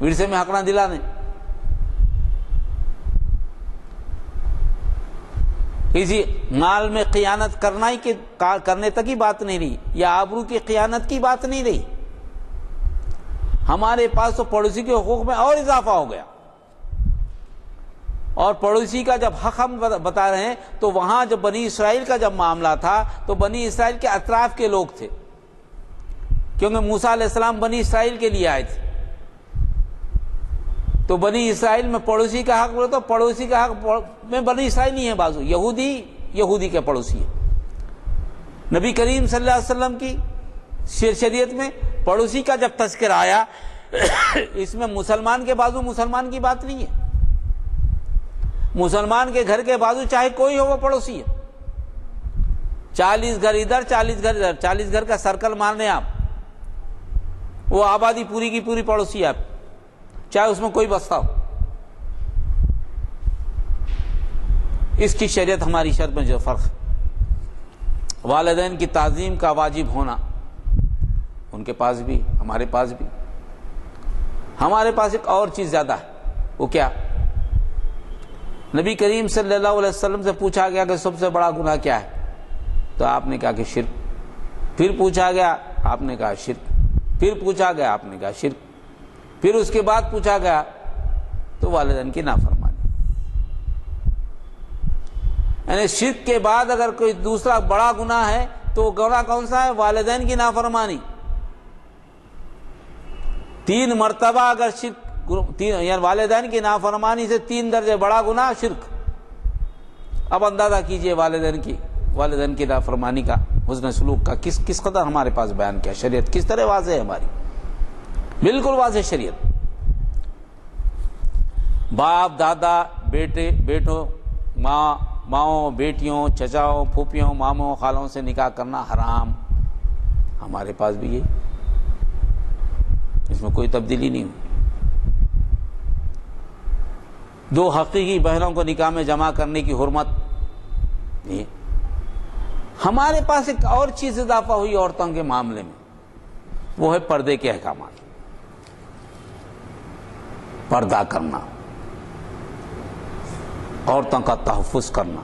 ورثے میں حق نہ دلا دیں. کسی مال میں خیانت کرنے تک ہی بات نہیں رہی، یا آبرو کی خیانت کی بات نہیں رہی. ہمارے پاس تو پڑوسی کے حقوق میں اور اضافہ ہو گیا. اور پڑوسی کا جب حق ہم بتا رہے ہیں تو وہاں جب بنی اسرائیل کا جب معاملہ تھا تو بنی اسرائیل کے اطراف کے لوگ تھے، کیونکہ موسیٰ علیہ السلام بنی اسرائیل کے لیے آئے تھے. تو بنی اسرائیل میں پڑوسی کا حق بولے تو پڑوسی کا حق میں بنی اسرائیل نہیں ہے، بازو یہودی کے پڑوسی ہے. نبی کریم صلی اللہ علیہ وسلم کی شریعت میں پڑوسی کا جب تذکر آیا اس میں مسلمان کے بازو مسلمان کی بات نہیں ہے. مسلمان کے گھر کے بازو چاہے کوئی ہو وہ پڑوسی ہے. 40 گھر ادھر 40 گھر ادھر، 40 گھر کا سرکل مان لیں آپ، وہ آبادی پوری کی پوری پڑوسی ہے آپ، چاہے اس میں کوئی بستا ہو. اس کی شریعت ہماری شریعت میں جو فرق ہے، والدین کی تعظیم کا واجب ہونا ان کے پاس بھی ہمارے پاس بھی. ہمارے پاس ایک اور چیز زیادہ ہے، وہ کیا؟ نبی کریم صلی اللہ علیہ وسلم سے پوچھا گیا کہ سب سے بڑا گناہ کیا ہے، تو آپ نے کہا کہ شرک. پھر پوچھا گیا، آپ نے کہا شرک. پھر پوچھا گیا، آپ نے کہا شرک. پھر اس کے بعد پوچھا گیا تو والدین کی نافرمانی. یعنی شرک کے بعد اگر کوئی دوسرا بڑا گناہ ہے تو وہ گناہ کون سا ہے؟ والدین کی نافرمانی. 3 مرتبہ اگر شرک یعنی والدین کی نافرمانی سے 3 درجے بڑا گناہ شرک. اب اندازہ کیجئے والدین کی نافرمانی کا، حسن سلوک کا کس قدر ہمارے پاس بیان کیا. شریعت کس طرح واضح ہے ہماری، بالکل واضح شریعت. باپ دادا بیٹوں ماؤں بیٹیوں چچاؤں پھوپھیوں ماموں خالوں سے نکاح کرنا حرام. ہمارے پاس بھی یہ، اس میں کوئی تبدیلی نہیں ہوئی. 2 حقیقی بہنوں کو نکاح میں جمع کرنے کی حرمت. ہمارے پاس ایک اور چیز اضافہ ہوئی عورتوں کے معاملے میں، وہ ہے پردے کے احکامات. پردہ کرنا، عورتوں کا تحفظ کرنا.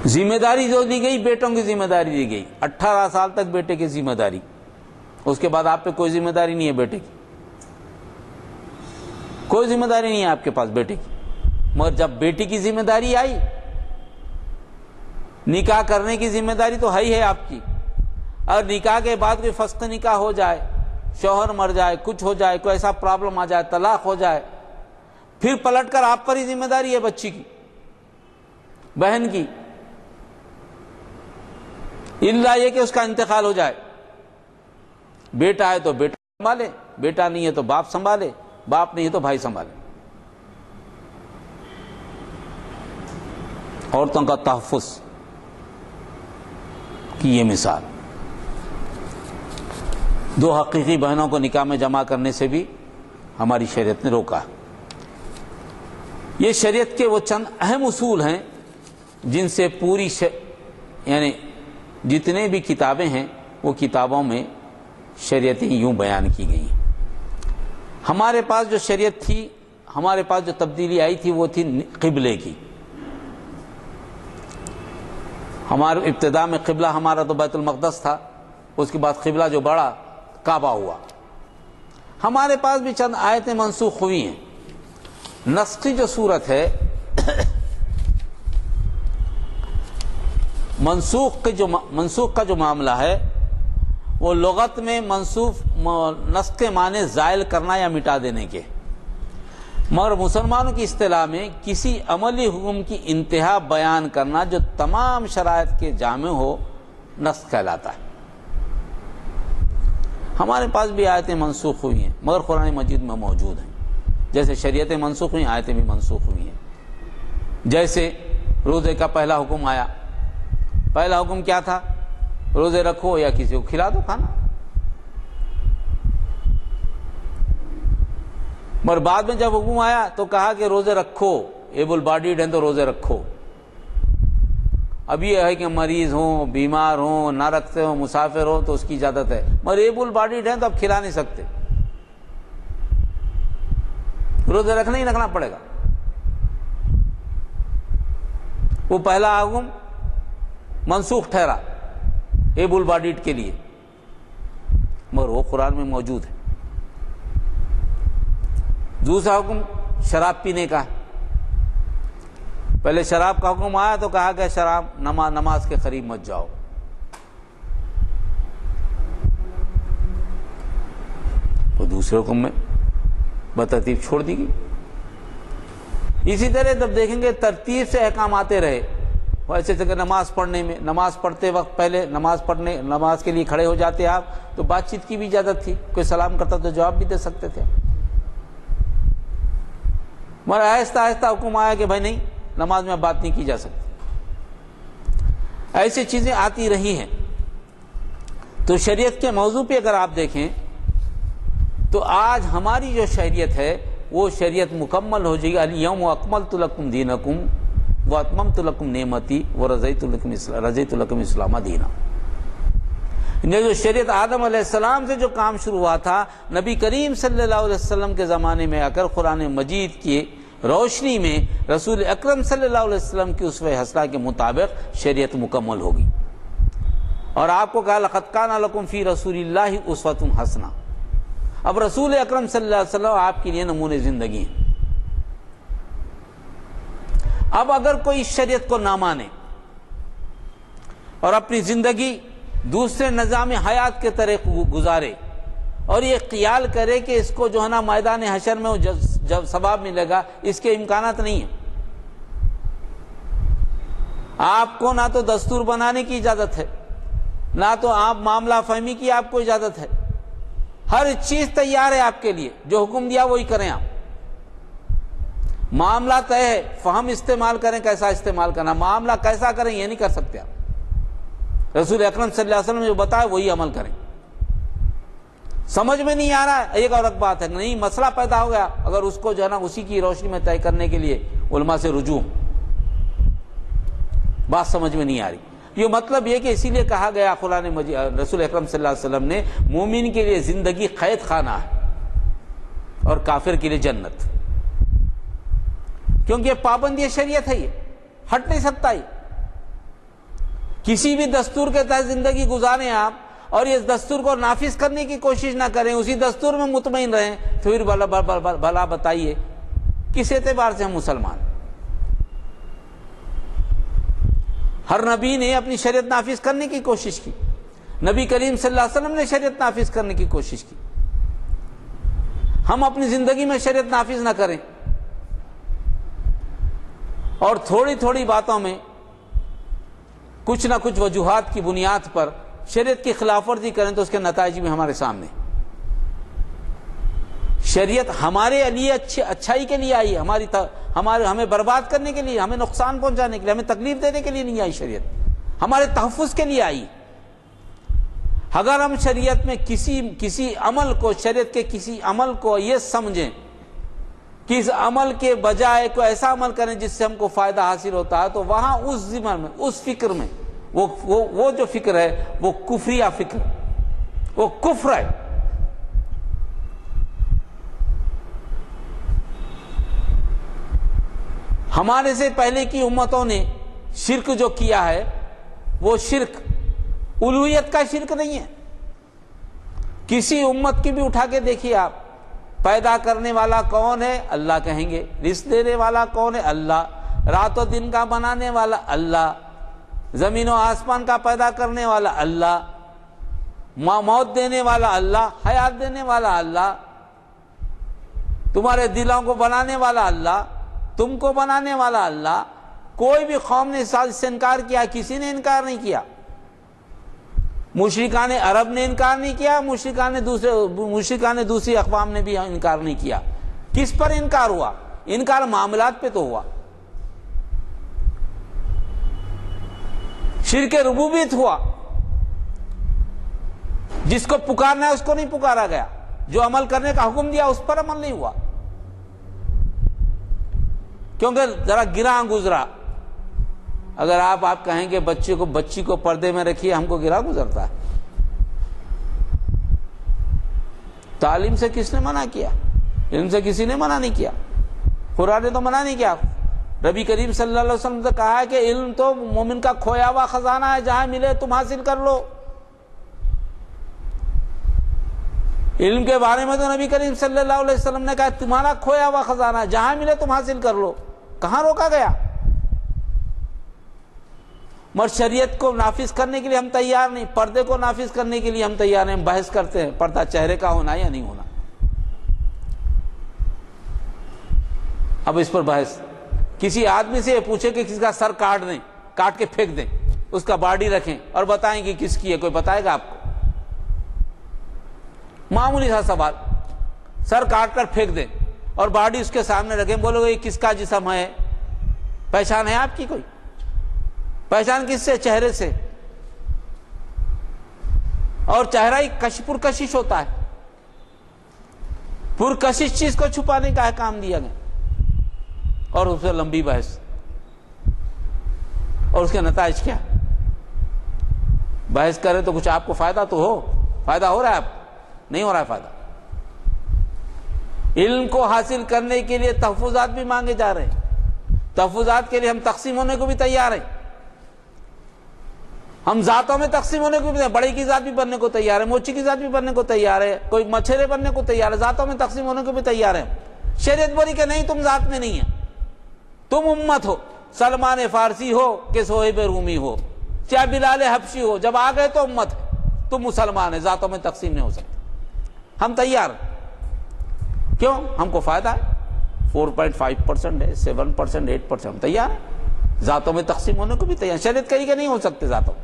ذمہ داری جو دی گئی، بیٹوں کی ذمہ داری دی گئی. 18 سال تک بیٹے کی ذمہ داری، اس کے بعد آپ پہ کوئی ذمہ داری نہیں ہے بیٹے کی، کوئی ذمہ داری نہیں ہے آپ کے پاس بیٹے کی. مگر جب بیٹی کی ذمہ داری آئی، نکاح کرنے کی ذمہ داری تو ہے آپ کی. اور نکاح کے بعد کوئی فسخ نکاح ہو جائے، شوہر مر جائے، کچھ ہو جائے، کوئی ایسا پرابلم آ جائے، طلاق ہو جائے، پھر پلٹ کر آپ پر ہی ذمہ داری ہے بچی کی، بہن کی، الا یہ کہ اس کا انتقال ہو جائے. بیٹا ہے تو بیٹا سنبھالے، بیٹا نہیں ہے تو باپ سنبھالے، باپ نہیں ہے تو بھائی سنبھالے. عورتوں کا تحفظ کی یہ مثال. دو حقیقی بہنوں کو نکاح میں جمع کرنے سے بھی ہماری شریعت نے روکا۔ یہ شریعت کے وہ چند اہم اصول ہیں جن سے پوری یعنی جتنے بھی کتابیں ہیں وہ کتابوں میں شریعتیں یوں بیان کی گئی ہیں۔ ہمارے پاس جو شریعت تھی، ہمارے پاس جو تبدیلی آئی تھی وہ تھی قبلے کی۔ ہمارے ابتدا میں قبلہ ہمارا تو بیت المقدس تھا، اس کے بعد قبلہ جو بڑا کعبہ ہوا۔ ہمارے پاس بھی چند آیتیں منسوخ ہوئی ہیں۔ نسخ کی جو صورت ہے، منسوخ کا جو معاملہ ہے وہ لغت میں نسخ کے معنی زائل کرنا یا مٹا دینے کے، مگر مسلمانوں کی اصطلاح میں کسی عملی حکم کی انتہا بیان کرنا جو تمام شرائط کے جامع ہو، نسخ کہلاتا ہے۔ ہمارے پاس بھی آیتیں منسوخ ہوئی ہیں مگر قرآن مجید میں موجود ہیں۔ جیسے شریعتیں منسوخ ہوئی، آیتیں بھی منسوخ ہوئی ہیں۔ جیسے روزے کا پہلا حکم آیا، پہلا حکم کیا تھا؟ روزے رکھو یا کسی کو کھلا دو کھانا، مگر بعد میں جب حکم آیا تو کہا کہ روزے رکھو، ایبل باڈیڈ ہیں تو روزے رکھو۔ اب یہ ہے کہ مریض ہوں، بیمار ہوں، نہ رکھتے ہوں، مسافر ہوں تو اس کی اجازت ہے، مگر ایبل باڈیڈ ہیں تو اب کھلا نہیں سکتے، روزے رکھنا ہی رکھنا پڑے گا۔ وہ پہلا حکم منسوخ ٹھہرا ایبل باڈیڈ کے لیے، مگر وہ قرآن میں موجود ہے۔ دوسرا حکم شراب پینے کا، پہلے شراب کا حکم آیا تو کہا کہ شراب نماز کے قریب مت جاؤ، تو دوسرے حکم میں بترتیب چھوڑ دی گئی۔ اسی طرح جب دیکھیں گے ترتیب سے احکام آتے رہے، ویسے کہ نماز پڑھنے میں، نماز پڑھتے وقت پہلے نماز کے لیے کھڑے ہو جاتے آپ تو بات چیت کی بھی اجازت تھی، کوئی سلام کرتا تو جواب بھی دے سکتے تھے، مگر آہستہ آہستہ حکم آیا کہ بھائی نہیں، نماز میں بات نہیں کی جا سکتی۔ ایسی چیزیں آتی رہی ہیں۔ تو شریعت کے موضوع پہ اگر آپ دیکھیں تو آج ہماری جو شریعت ہے وہ شریعت مکمل ہو جائے گی۔ الیوم اکملت لکم دینکم واتممت لکم نعمتی ورضیت لکم اسلام دینا۔ جو شریعت آدم علیہ السلام سے جو کام شروع ہوا تھا، نبی کریم صلی اللہ علیہ وسلم کے زمانے میں آ کر قرآن مجید کی روشنی میں رسول اکرم صلی اللہ علیہ وسلم کی اسوہ حسنہ کے مطابق شریعت مکمل ہوگی۔ اور آپ کو کہا لقد کان لکم فی رسول اللہ اسوۃ حسنہ۔ اب رسول اکرم صلی اللہ علیہ وسلم آپ کے لیے نمونے زندگی ہیں۔ اب اگر کوئی شریعت کو نہ مانے اور اپنی زندگی دوسرے نظام حیات کے طرح گزارے اور یہ خیال کرے کہ اس کو جو ہے نا میدان حشر میں جب ثواب ملے گا، اس کے امکانات نہیں ہیں۔ آپ کو نہ تو دستور بنانے کی اجازت ہے، نہ تو آپ معاملہ فہمی کی آپ کو اجازت ہے، ہر چیز تیار ہے آپ کے لیے، جو حکم دیا وہی کریں آپ۔ معاملہ طے ہے، فہم استعمال کریں کیسا استعمال کرنا، معاملہ کیسا کریں یہ نہیں کر سکتے آپ۔ رسول اکرم صلی اللہ علیہ وسلم نے جو بتایا وہی عمل کریں۔ سمجھ میں نہیں آ رہا ہے، ایک اور بات ہے، نہیں مسئلہ پیدا ہو گیا، اگر اس کو جو ہے نا اسی کی روشنی میں طے کرنے کے لیے علماء سے رجوع، بات سمجھ میں نہیں آ رہی۔ یہ مطلب یہ کہ اسی لیے کہا گیا قرآن مجید، رسول اکرم صلی اللہ علیہ وسلم نے، مومن کے لیے زندگی قید خانہ ہے اور کافر کے لیے جنت، کیونکہ یہ پابندی شریعت ہے، یہ ہٹ نہیں سکتا۔ یہ کسی بھی دستور کے تحت زندگی گزاریں آپ اور اس دستور کو نافذ کرنے کی کوشش نہ کریں، اسی دستور میں مطمئن رہیں، تو پھر بھلا بتائیے کس اعتبار سے ہم مسلمان؟ ہر نبی نے اپنی شریعت نافذ کرنے کی کوشش کی، نبی کریم صلی اللہ علیہ وسلم نے شریعت نافذ کرنے کی کوشش کی۔ ہم اپنی زندگی میں شریعت نافذ نہ کریں اور تھوڑی تھوڑی باتوں میں کچھ نہ کچھ وجوہات کی بنیاد پر شریعت کی خلاف ورزی کریں تو اس کے نتائج بھی ہمارے سامنے۔ شریعت ہمارے لیے اچھائی کے لیے آئی، ہمیں برباد کرنے کے لیے، ہمیں نقصان پہنچانے کے لیے، ہمیں تکلیف دینے کے لیے نہیں آئی۔ شریعت ہمارے تحفظ کے لیے آئی، اگر ہم شریعت میں کسی عمل کو، شریعت کے کسی عمل کو یہ سمجھیں کہ اس عمل کے بجائے کوئی ایسا عمل کریں جس سے ہم کو فائدہ حاصل ہوتا ہے، تو وہاں اس ذمہ میں، اس فکر میں، وہ جو فکر ہے وہ کفریہ فکر، وہ کفر ہے۔ ہمارے سے پہلے کی امتوں نے شرک جو کیا ہے وہ شرک الوہیت کا شرک نہیں ہے۔ کسی امت کی بھی اٹھا کے دیکھیے آپ، پیدا کرنے والا کون ہے؟ اللہ کہیں گے۔ رزق دینے والا کون ہے؟ اللہ۔ رات و دن کا بنانے والا اللہ۔ زمین و آسمان کا پیدا کرنے والا اللہ۔ موت دینے والا اللہ، حیات دینے والا اللہ، تمہارے دلوں کو بنانے والا اللہ، تم کو بنانے والا اللہ۔ کوئی بھی قوم نے اس سے انکار کیا؟ کسی نے انکار نہیں کیا۔ مشرکان عرب نے انکار نہیں کیا، مشرکان دوسری اقوام نے بھی انکار نہیں کیا۔ کس پر انکار ہوا؟ انکار معاملات پہ تو ہوا۔ شرک ربوبیت ہوا، جس کو پکارنا ہے اس کو نہیں پکارا گیا، جو عمل کرنے کا حکم دیا اس پر عمل نہیں ہوا، کیونکہ ذرا گراں گزرا۔ اگر آپ کہیں کہ بچی کو پردے میں رکھیے، ہم کو گراں گزرتا ہے۔ تعلیم سے کس نے منع کیا؟ علم سے کسی نے منع نہیں کیا، قرآن نے تو منع نہیں کیا۔ نبی کریم صلی اللہ علیہ وسلم نے کہا ہے کہ علم تو مومن کا کھویا ہوا خزانہ ہے، جہاں ملے تم حاصل کر لو۔ علم کے بارے میں تو نبی کریم صلی اللہ علیہ وسلم نے کہا تمہارا کھویا ہوا خزانہ ہے، جہاں ملے تم حاصل کر لو۔ کہاں روکا گیا؟ مگر شریعت کو نافذ کرنے کے لیے ہم تیار نہیں، پردے کو نافذ کرنے کے لیے ہم تیار ہیں۔ ہم بحث کرتے ہیں پردہ چہرے کا ہونا یا نہیں ہونا۔ اب اس پر بحث، کسی آدمی سے یہ پوچھے کہ کسی کا سر کاٹ دیں، کاٹ کے پھینک دیں، اس کا باڈی رکھیں اور بتائیں کہ کس کی ہے، کوئی بتائے گا آپ کو؟ معمولی سا سوال، سر کاٹ کر پھینک دیں اور باڈی اس کے سامنے رکھیں، بولو گے یہ کس کا جسم ہے؟ پہچان ہے آپ کی کوئی؟ پہچان کس سے؟ چہرے سے۔ اور چہرہ ہی پرکشش ہوتا ہے، پرکشش چیز کو چھپانے کا کام دیا گیا، اور اس سے لمبی بحث، اور اس کے نتائج کیا؟ بحث کرے تو کچھ آپ کو فائدہ تو ہو، فائدہ ہو رہا ہے؟ آپ نہیں ہو رہا ہے فائدہ۔ علم کو حاصل کرنے کے لیے تحفظات بھی مانگے جا رہے ہیں، تحفظات کے لیے ہم تقسیم ہونے کو بھی تیار ہیں، ہم ذاتوں میں تقسیم ہونے کو بھی تیار، بڑے کی ذات بھی بننے کو تیار ہے، موچی کی ذات بھی بننے کو تیار ہے، کوئی مچھرے بننے کو تیار ہے، ذاتوں میں تقسیم ہونے کو بھی تیار ہے۔ شریعت بولی کہ نہیں، تم ذات میں نہیں ہے، تم امت ہو، سلمان فارسی ہو کہ صہیب رومی ہو، چاہے بلال حبشی ہو، جب آ گئے تو امت ہے، تم مسلمان ہے، ذاتوں میں تقسیم نہیں ہو سکتے۔ ہم تیار ہیں، کیوں؟ ہم کو فائدہ ہے، 4.5% ہے، 7%، 8%، ہم تیار ہیں، ذاتوں میں تقسیم ہونے کو بھی تیار۔ شریعت کہی کہ نہیں ہو سکتے ذاتوں،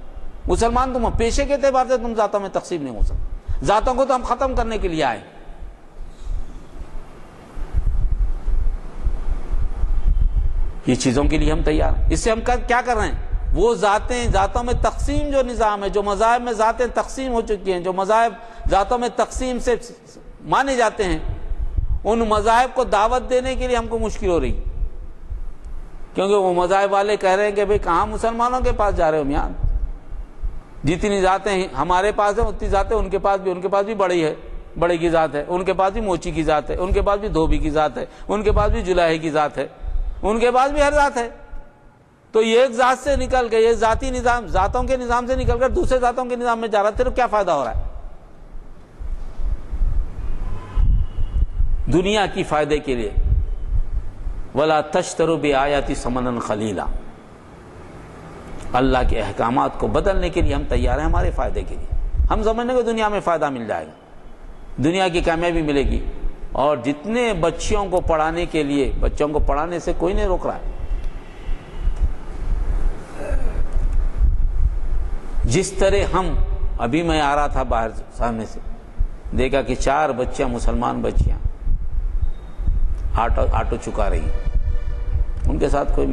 مسلمان تم پیشے کے اعتبار سے تم ذاتوں میں تقسیم نہیں ہو سکتے، ذاتوں کو تو ہم ختم کرنے کے لیے آئے۔ یہ چیزوں کے لیے ہم تیار ہیں۔ اس سے ہم کیا کر رہے ہیں؟ وہ ذاتوں میں تقسیم جو نظام ہے، جو مذاہب میں ذاتیں تقسیم ہو چکی ہیں، جو مذاہب ذاتوں میں تقسیم سے مانے جاتے ہیں، ان مذاہب کو دعوت دینے کے لیے ہم کو مشکل ہو رہی، کیونکہ وہ مذاہب والے کہہ رہے ہیں کہ بھئی کہاں مسلمانوں کے پاس جا رہے ہو میاں، جتنی ذاتیں ہمارے پاس ہیں اتنی ذاتیں ان کے پاس بھی بڑی ہے، بڑے کی ذات ہے، ان کے پاس بھی موچی کی ذات ہے، ان کے پاس بھی دھوبی کی ذات ہے، ان کے پاس بھی جلاہے کی ذات ہے، ان کے پاس بھی ہر ذات ہے۔ تو یہ ایک ذات سے نکل کے، یہ ذاتی نظام، ذاتوں کے نظام سے نکل کر دوسرے ذاتوں کے نظام میں جا رہا ہے، تو کیا فائدہ ہو رہا ہے؟ دنیا کی فائدے کے لیے وَلَا تَشْتَرُوا بِآيَاتِ ثَمَنًا قَلِيلًا، اللہ کے احکامات کو بدلنے کے لیے ہم تیار ہیں، ہمارے فائدے کے لیے۔ ہم سمجھنے کو دنیا میں فائدہ مل جائے گا، دنیا کی کامیابی ملے گی، اور جتنے بچیوں کو پڑھانے کے لیے، بچوں کو پڑھانے سے کوئی نہیں روک رہا ہے۔ جس طرح ہم، ابھی میں آ رہا تھا باہر سامنے سے، دیکھا کہ 4 بچیاں، مسلمان بچیاں آٹو چکا رہی ہیں، ان کے ساتھ کوئی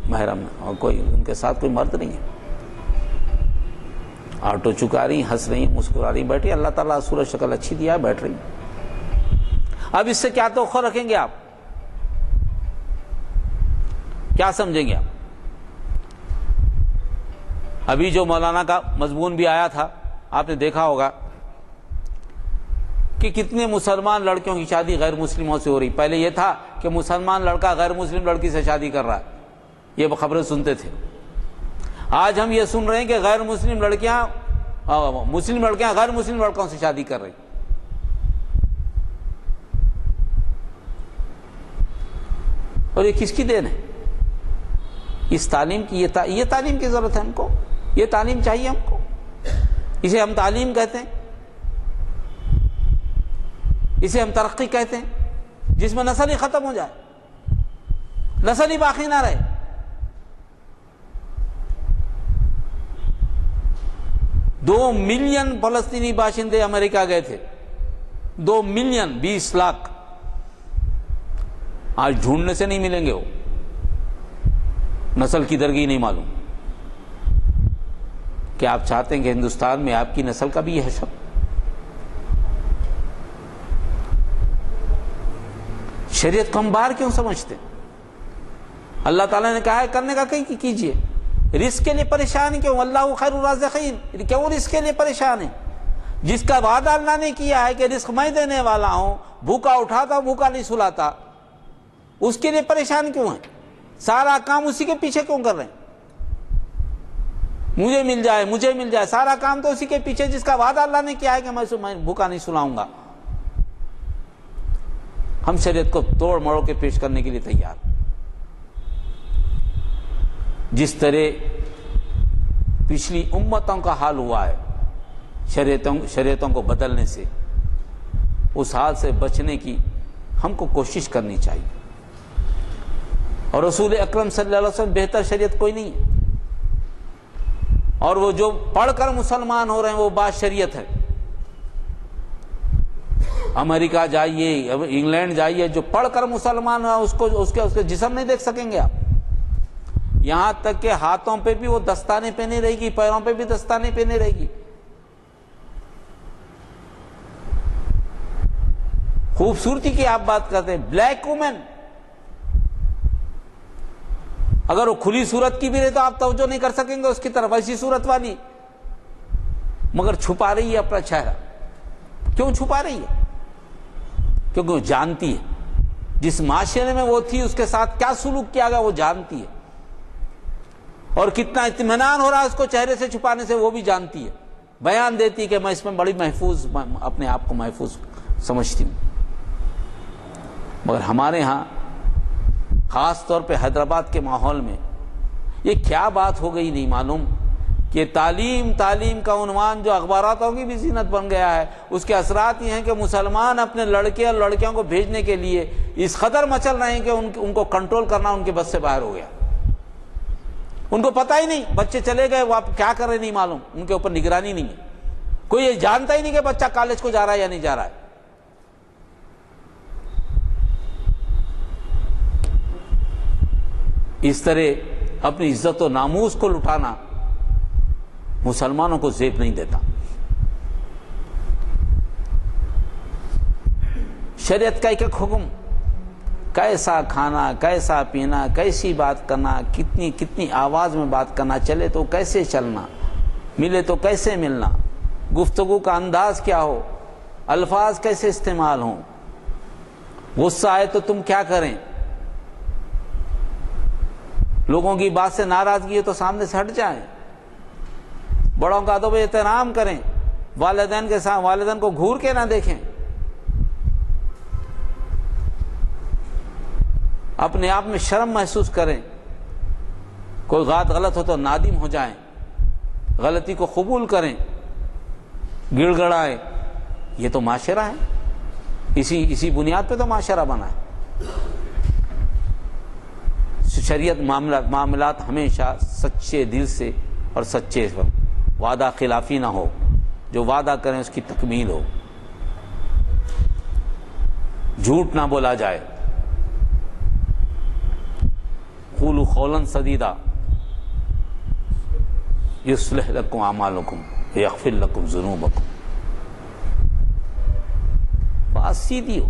محرم اور کوئی ان کے ساتھ کوئی مرد نہیں ہے، آٹو چکا رہی، ہنس رہی، مسکرا رہی، بیٹھی، اللہ تعالیٰ صورت شکل اچھی دیا ہے، بیٹھ رہی۔ اب اس سے کیا توقع رکھیں گے آپ؟ کیا سمجھیں گے آپ؟ ابھی جو مولانا کا مضمون بھی آیا تھا، آپ نے دیکھا ہوگا کہ کتنے مسلمان لڑکیوں کی شادی غیر مسلموں سے ہو رہی۔ پہلے یہ تھا کہ مسلمان لڑکا غیر مسلم لڑکی سے شادی کر رہا ہے، یہ خبریں سنتے تھے۔ آج ہم یہ سن رہے ہیں کہ غیر مسلم لڑکیاں مسلم لڑکیاں غیر مسلم لڑکوں سے شادی کر رہی۔ اور یہ کس کی دین ہے؟ اس تعلیم کی، یہ تعلیم کی ضرورت ہے ہم کو، یہ تعلیم چاہیے ہم کو، اسے ہم تعلیم کہتے ہیں، اسے ہم ترقی کہتے ہیں، جس میں نسل ہی ختم ہو جائے، نسل ہی باقی نہ رہے۔ 2 ملین فلسطینی باشندے امریکہ گئے تھے، 2 ملین 20 لاکھ، آج ڈھونڈنے سے نہیں ملیں گے وہ، نسل کی درگی نہیں معلوم۔ کیا آپ چاہتے ہیں کہ ہندوستان میں آپ کی نسل کا بھی یہ حشر؟ شریعت کو ہم باہر کیوں سمجھتے؟ اللہ تعالیٰ نے کہا ہے کرنے کا کہیں کیجئے، رزق کے لیے پریشان کیوں؟ اللہ خیر الرازقین، کیوں رزق کے لیے پریشان ہے؟ جس کا وعدہ اللہ نے کیا ہے کہ رزق میں دینے والا ہوں، بھوکا اٹھاتا بھوکا نہیں سلاتا، اس کے لیے پریشان کیوں ہے؟ سارا کام اسی کے پیچھے کیوں کر رہے ہیں؟ مجھے مل جائے، مجھے مل جائے، سارا کام تو اسی کے پیچھے جس کا وعدہ اللہ نے کیا ہے کہ میں بھوکا نہیں سلاؤں گا۔ ہم شریعت کو توڑ مڑوڑ کے پیش کرنے کے لیے تیار۔ جس طرح پچھلی امتوں کا حال ہوا ہے شریعتوں کو بدلنے سے، اس حال سے بچنے کی ہم کو کوشش کرنی چاہیے۔ اور رسول اکرم صلی اللہ علیہ وسلم بہتر شریعت کوئی نہیں ہے، اور وہ جو پڑھ کر مسلمان ہو رہے ہیں وہ بات شریعت ہے۔ امریکہ جائیے، انگلینڈ جائیے، جو پڑھ کر مسلمان ہوا اس کے جسم نہیں دیکھ سکیں گے آپ، یہاں تک کہ ہاتھوں پہ بھی وہ دستانے پہنے رہے گی، پیروں پہ بھی دستانے پہنے رہے گی۔ خوبصورتی کی آپ بات کرتے ہیں، بلیک وومن اگر وہ کھلی صورت کی بھی رہے تو آپ توجہ نہیں کر سکیں گے اس کی طرف، ایسی صورت والی، مگر چھپا رہی ہے اپنا چہرہ۔ کیوں چھپا رہی ہے؟ کیونکہ وہ جانتی ہے جس معاشرے میں وہ تھی اس کے ساتھ کیا سلوک کیا گیا، وہ جانتی ہے، اور کتنا اطمینان ہو رہا ہے اس کو چہرے سے چھپانے سے وہ بھی جانتی ہے، بیان دیتی ہے کہ میں اس میں بڑی محفوظ، اپنے آپ کو محفوظ سمجھتی ہوں۔ مگر ہمارے ہاں خاص طور پہ حیدرآباد کے ماحول میں یہ کیا بات ہو گئی نہیں معلوم کہ تعلیم کا عنوان جو اخباراتوں کی بھی زینت بن گیا ہے، اس کے اثرات یہ ہیں کہ مسلمان اپنے لڑکے اور لڑکیوں کو بھیجنے کے لیے اس قدر مچل رہے ہیں کہ ان کو کنٹرول کرنا ان کے بس سے باہر ہو گیا۔ ان کو پتہ ہی نہیں، بچے چلے گئے وہ آپ کیا کر رہے نہیں معلوم، ان کے اوپر نگرانی نہیں ہے، کوئی یہ جانتا ہی نہیں کہ بچہ کالج کو جا رہا ہے یا نہیں جا رہا ہے۔ اس طرح اپنی عزت و ناموس کو لٹانا مسلمانوں کو زیب نہیں دیتا۔ شریعت کا ایک حکم، کیسا کھانا، کیسا پینا، کیسی بات کرنا، کتنی آواز میں بات کرنا، چلے تو کیسے چلنا، ملے تو کیسے ملنا، گفتگو کا انداز کیا ہو، الفاظ کیسے استعمال ہوں، غصہ آئے تو تم کیا کریں، لوگوں کی بات سے ناراضگی ہے تو سامنے سے ہٹ جائیں، بڑوں کا ادب و احترام کریں، والدین کے ساتھ والدین کو گھور کے نہ دیکھیں، اپنے آپ میں شرم محسوس کریں، کوئی بات غلط ہو تو نادم ہو جائیں، غلطی کو قبول کریں، گڑ گڑائیں۔ یہ تو معاشرہ ہے، اسی بنیاد پہ تو معاشرہ بنا ہے۔ شریعت معاملات ہمیشہ سچے دل سے اور سچے وعدہ خلافی نہ ہو، جو وعدہ کریں اس کی تکمیل ہو، جھوٹ نہ بولا جائے۔ قولوا قولا سدیدا یصلح لکم اعمالکم یغفر لکم ذنوبکم. بات سیدھی ہو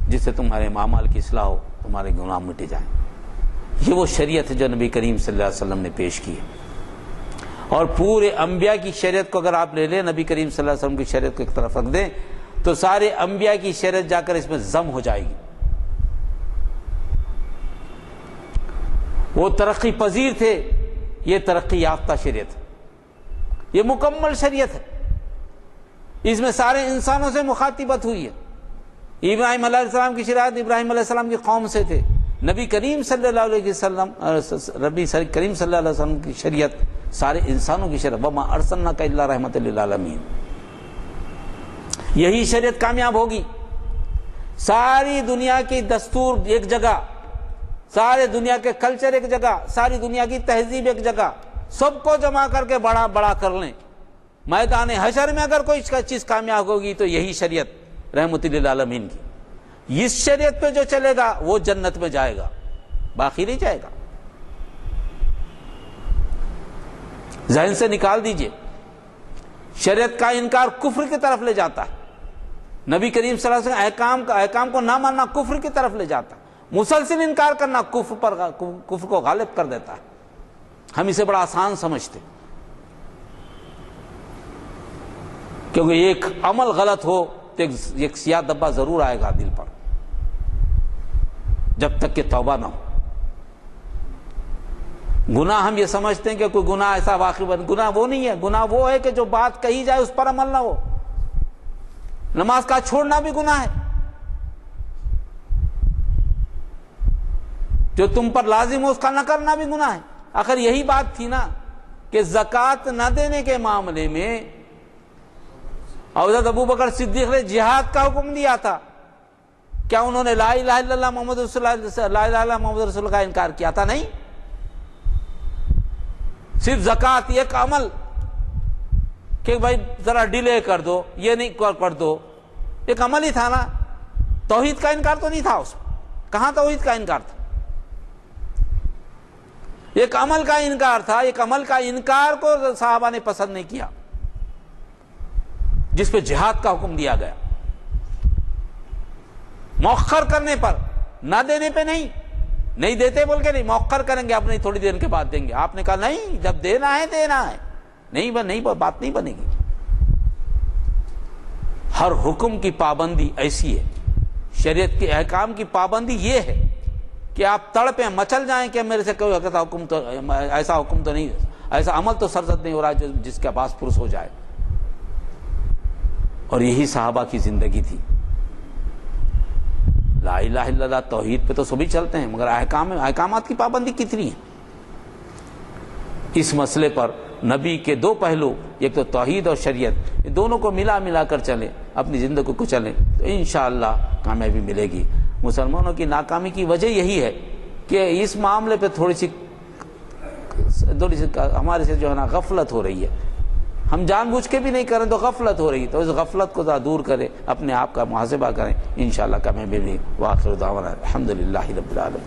جس سے تمہارے اعمال کی اصلاح ہو، تمہارے گناہ مٹے جائیں. یہ وہ شریعت ہے جو نبی کریم صلی اللہ علیہ وسلم نے پیش کی ہے. اور پورے انبیاء کی شریعت کو اگر آپ لے لیں، نبی کریم صلی اللہ علیہ وسلم کی شریعت کو ایک طرف رکھ دیں، تو سارے انبیاء کی شریعت جا کر اس میں ضم ہو جائے گی. وہ ترقی پذیر تھے، یہ ترقی یافتہ شریعت ہے، یہ مکمل شریعت ہے. اس میں سارے انسانوں سے مخاطبت ہوئی ہے. ابراہیم علیہ السلام کی شریعت ابراہیم علیہ السلام کی قوم سے تھے. نبی کریم صلی اللہ علیہ وسلم کی شریعت سارے انسانوں کی شریعت. وما ارسلناک الا رحمۃ للعالمین. یہی شریعت کامیاب ہوگی. ساری دنیا کی دستور ایک جگہ، سارے دنیا کے کلچر ایک جگہ، ساری دنیا کی تہذیب ایک جگہ، سب کو جمع کر کے بڑا بڑا کر لیں. میدان حشر میں اگر کوئی چیز کامیاب ہوگی تو یہی شریعت رحمت للعالمین کی. اس شریعت پہ جو چلے گا وہ جنت میں جائے گا، باقی نہیں جائے گا. ذہن سے نکال دیجئے. شریعت کا انکار کفر کی طرف لے جاتا ہے. نبی کریم صلی اللہ علیہ وسلم احکام کو نہ ماننا کفر کی طرف لے جاتا ہے. مسلسل انکار کرنا کفر کو غالب کر دیتا ہے. ہم اسے بڑا آسان سمجھتے، کیونکہ ایک عمل غلط ہو تو ایک سیاہ دبا ضرور آئے گا دل پر، جب تک کہ توبہ نہ ہو. گناہ ہم یہ سمجھتے ہیں کہ کوئی گناہ ایسا واقع گناہ وہ نہیں ہے. گناہ وہ ہے کہ جو بات کہی جائے اس پر عمل نہ ہو. نماز کا چھوڑنا بھی گناہ ہے. جو تم پر لازم ہو اس کا نہ کرنا بھی گناہ ہے. آخر یہی بات تھی نا کہ زکوٰۃ نہ دینے کے معاملے میں حضرت ابوبکر صدیق نے جہاد کا حکم دیا تھا. کیا انہوں نے لا الہ الا اللہ محمد رسول اللہ کا انکار کیا تھا؟ نہیں. صرف زکوٰۃ ایک عمل کہ بھائی ذرا ڈیلے کر دو، یہ نہیں کر دو، ایک عمل ہی تھا نا. توحید کا انکار تو نہیں تھا اس میں. کہاں توحید کا انکار تھا؟ ایک عمل کا انکار تھا. ایک عمل کا انکار کو صحابہ نے پسند نہیں کیا جس پہ جہاد کا حکم دیا گیا. مؤخر کرنے پر، نہ دینے پہ نہیں دیتے بول کے نہیں، مؤخر کریں گے، اپنی تھوڑی دیر کے بعد دیں گے. آپ نے کہا نہیں، جب دینا ہے دینا ہے. نہیں بات نہیں بنے گی. ہر حکم کی پابندی ایسی ہے، شریعت کے احکام کی پابندی یہ ہے کہ آپ تڑپیں مچل جائیں کہ میرے سے کوئی ایسا حکم تو نہیں، ایسا عمل تو سرزد نہیں ہو رہا جس کا باعث پرس ہو جائے. اور یہی صحابہ کی زندگی تھی. لا الہ الا اللہ توحید پہ تو سبھی چلتے ہیں، مگر احکامات کی پابندی کتنی ہے؟ اس مسئلے پر نبی کے دو پہلو، ایک تو توحید اور شریعت، یہ دونوں کو ملا کر چلیں، اپنی زندگی کو چلیں تو انشاءاللہ کامیابی ملے گی. مسلمانوں کی ناکامی کی وجہ یہی ہے کہ اس معاملے پہ تھوڑی سی ہمارے سے جو ہے نا غفلت ہو رہی ہے. ہم جان بوجھ کے بھی نہیں کریں تو غفلت ہو رہی ہے. تو اس غفلت کو ذرا دور کریں، اپنے آپ کا محاسبہ کریں، انشاءاللہ کامیابی ملے گی. وآخر دعوانا الحمدللہ رب العالمین.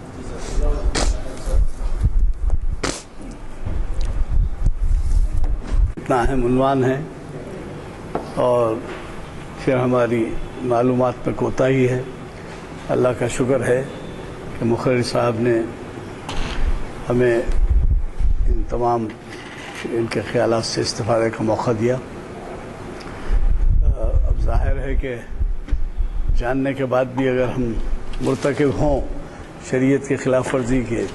اتنا اہم عنوان ہے اور پھر ہماری معلومات میں کوتاہی ہے. اللہ کا شکر ہے کہ مقرر صاحب نے ہمیں ان تمام ان کے خیالات سے استفادے کا موقع دیا. اب ظاہر ہے کہ جاننے کے بعد بھی اگر ہم مرتکب ہوں شریعت کی خلاف ورزی کے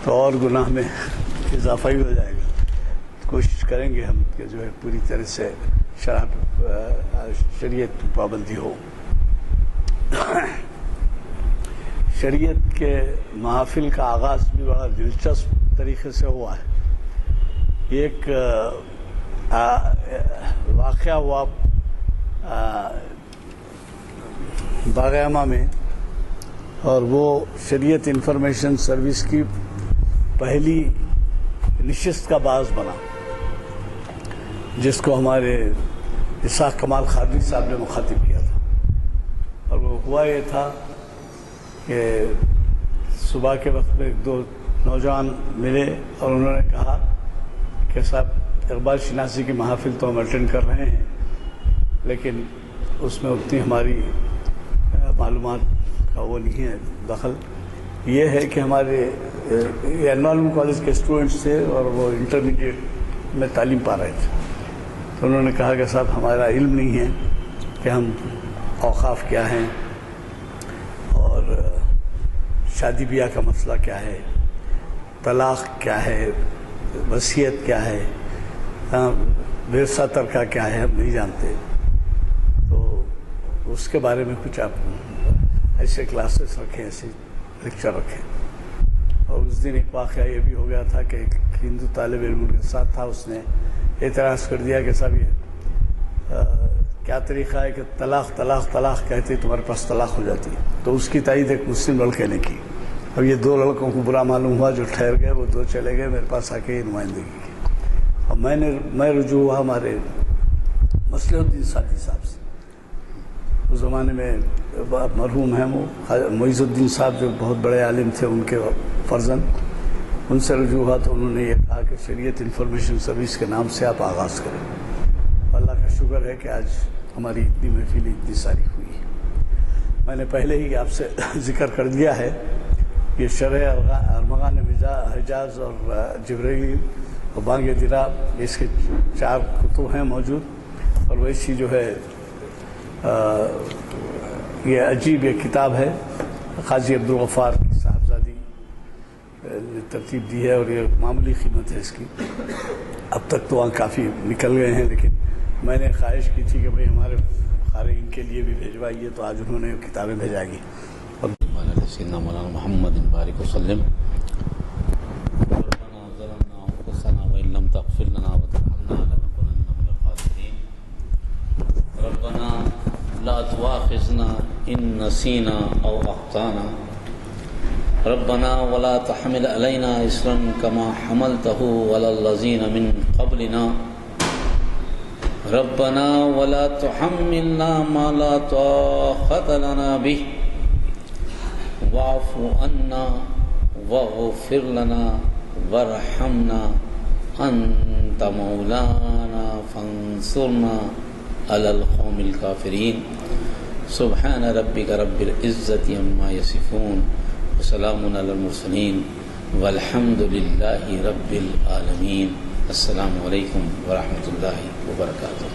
تو اور گناہ میں اضافہ ہی ہو جائے گا. کوشش کریں گے ہم کہ جو ہے پوری طرح سے شریعت کی پابندی ہو. شریعت کے محافل کا آغاز بھی بڑا دلچسپ طریقے سے ہوا ہے. ایک واقعہ ہوا باغیامہ میں، اور وہ شریعت انفارمیشن سروس کی پہلی نشست کا باعث بنا، جس کو ہمارے اسحاق کمال خادری صاحب نے مخاطب کیا تھا. اور وہ ہوا یہ تھا کہ صبح کے وقت میں ایک دو نوجوان ملے اور انہوں نے کہا کہ صاحب اقبال شناسی کی محافل تو ہم اٹینڈ کر رہے ہیں، لیکن اس میں اتنی ہماری معلومات کا وہ نہیں ہے دخل. یہ ہے کہ ہمارے انوالم کالج کے اسٹوڈنٹس تھے اور وہ انٹرمیڈیٹ میں تعلیم پا رہے تھے، تو انہوں نے کہا کہ صاحب ہمارا علم نہیں ہے کہ ہم اوقاف کیا ہیں اور شادی بیاہ کا مسئلہ کیا ہے، طلاق کیا ہے، وصیت کیا ہے، ورثہ ترکہ کیا ہے، ہم نہیں جانتے. تو اس کے بارے میں کچھ آپ ایسے کلاسز رکھیں، ایسے لیکچر رکھیں. اور اس دن ایک واقعہ یہ بھی ہو گیا تھا کہ ایک ہندو طالب علم کے ساتھ تھا، اس نے اعتراض کر دیا کہ صاحب یہ کیا طریقہ ہے کہ طلاق طلاق طلاق کہتے تمہارے پاس طلاق ہو جاتی. تو اس کی تائید ایک مسلم لڑکے نے کی. اب یہ دو لڑکوں کو برا معلوم ہوا، جو ٹھہر گئے وہ دو چلے گئے میرے پاس آ کے نمائندگی کی. اور میں رجوع ہوا ہمارے مصلح الدین ساتھی صاحب سے. اس زمانے میں مرحوم ہیں وہ معیز الدین صاحب جو بہت بڑے عالم تھے، ان کے فرزند، ان سے رجوع ہوا تو انہوں نے یہ کہا کہ شریعت انفارمیشن سروس کے نام سے آپ آغاز کریں. اللہ کا شکر ہے کہ آج ہماری اتنی محفلیں اتنی ساری ہوئی. میں نے پہلے ہی آپ سے ذکر کر دیا ہے، یہ شرح ارمغان حجاز اور جبریلی اور بانگ درا، اس کے 4 کتب ہیں موجود. اور ویسی جو ہے یہ عجیب یہ کتاب ہے، قاضی عبدالغفار کی صاحبزادی نے ترتیب دی ہے، اور یہ معمولی قیمت ہے اس کی. اب تک تو وہاں کافی نکل گئے ہیں، لیکن میں نے خواہش کی تھی کہ بھئی ہمارے قارئین کے لیے بھی بھیجوائیے، تو آج انہوں نے کتابیں بھیجائی گی. سیدنا مولانا محمد بارک وسلم. ربنا ظلمنا انفسنا وان لم تغفر لنا وترحمنا لنكونن من الخاسرين. ربنا لا تؤاخذنا ان نسينا او اخطانا. ربنا ولا تحمل علينا اصرا كما حملته على الذين من قبلنا. ربنا ولا تحملنا ما لا طاقة لنا به واعف عنا واغفر لنا وارحمنا انت مولانا فانصرنا على القوم الكافرين. سبحان ربك رب العزة عما يصفون وسلام على المرسلين والحمد لله رب العالمين. السلام علیکم ورحمۃ اللہ وبرکاتہ.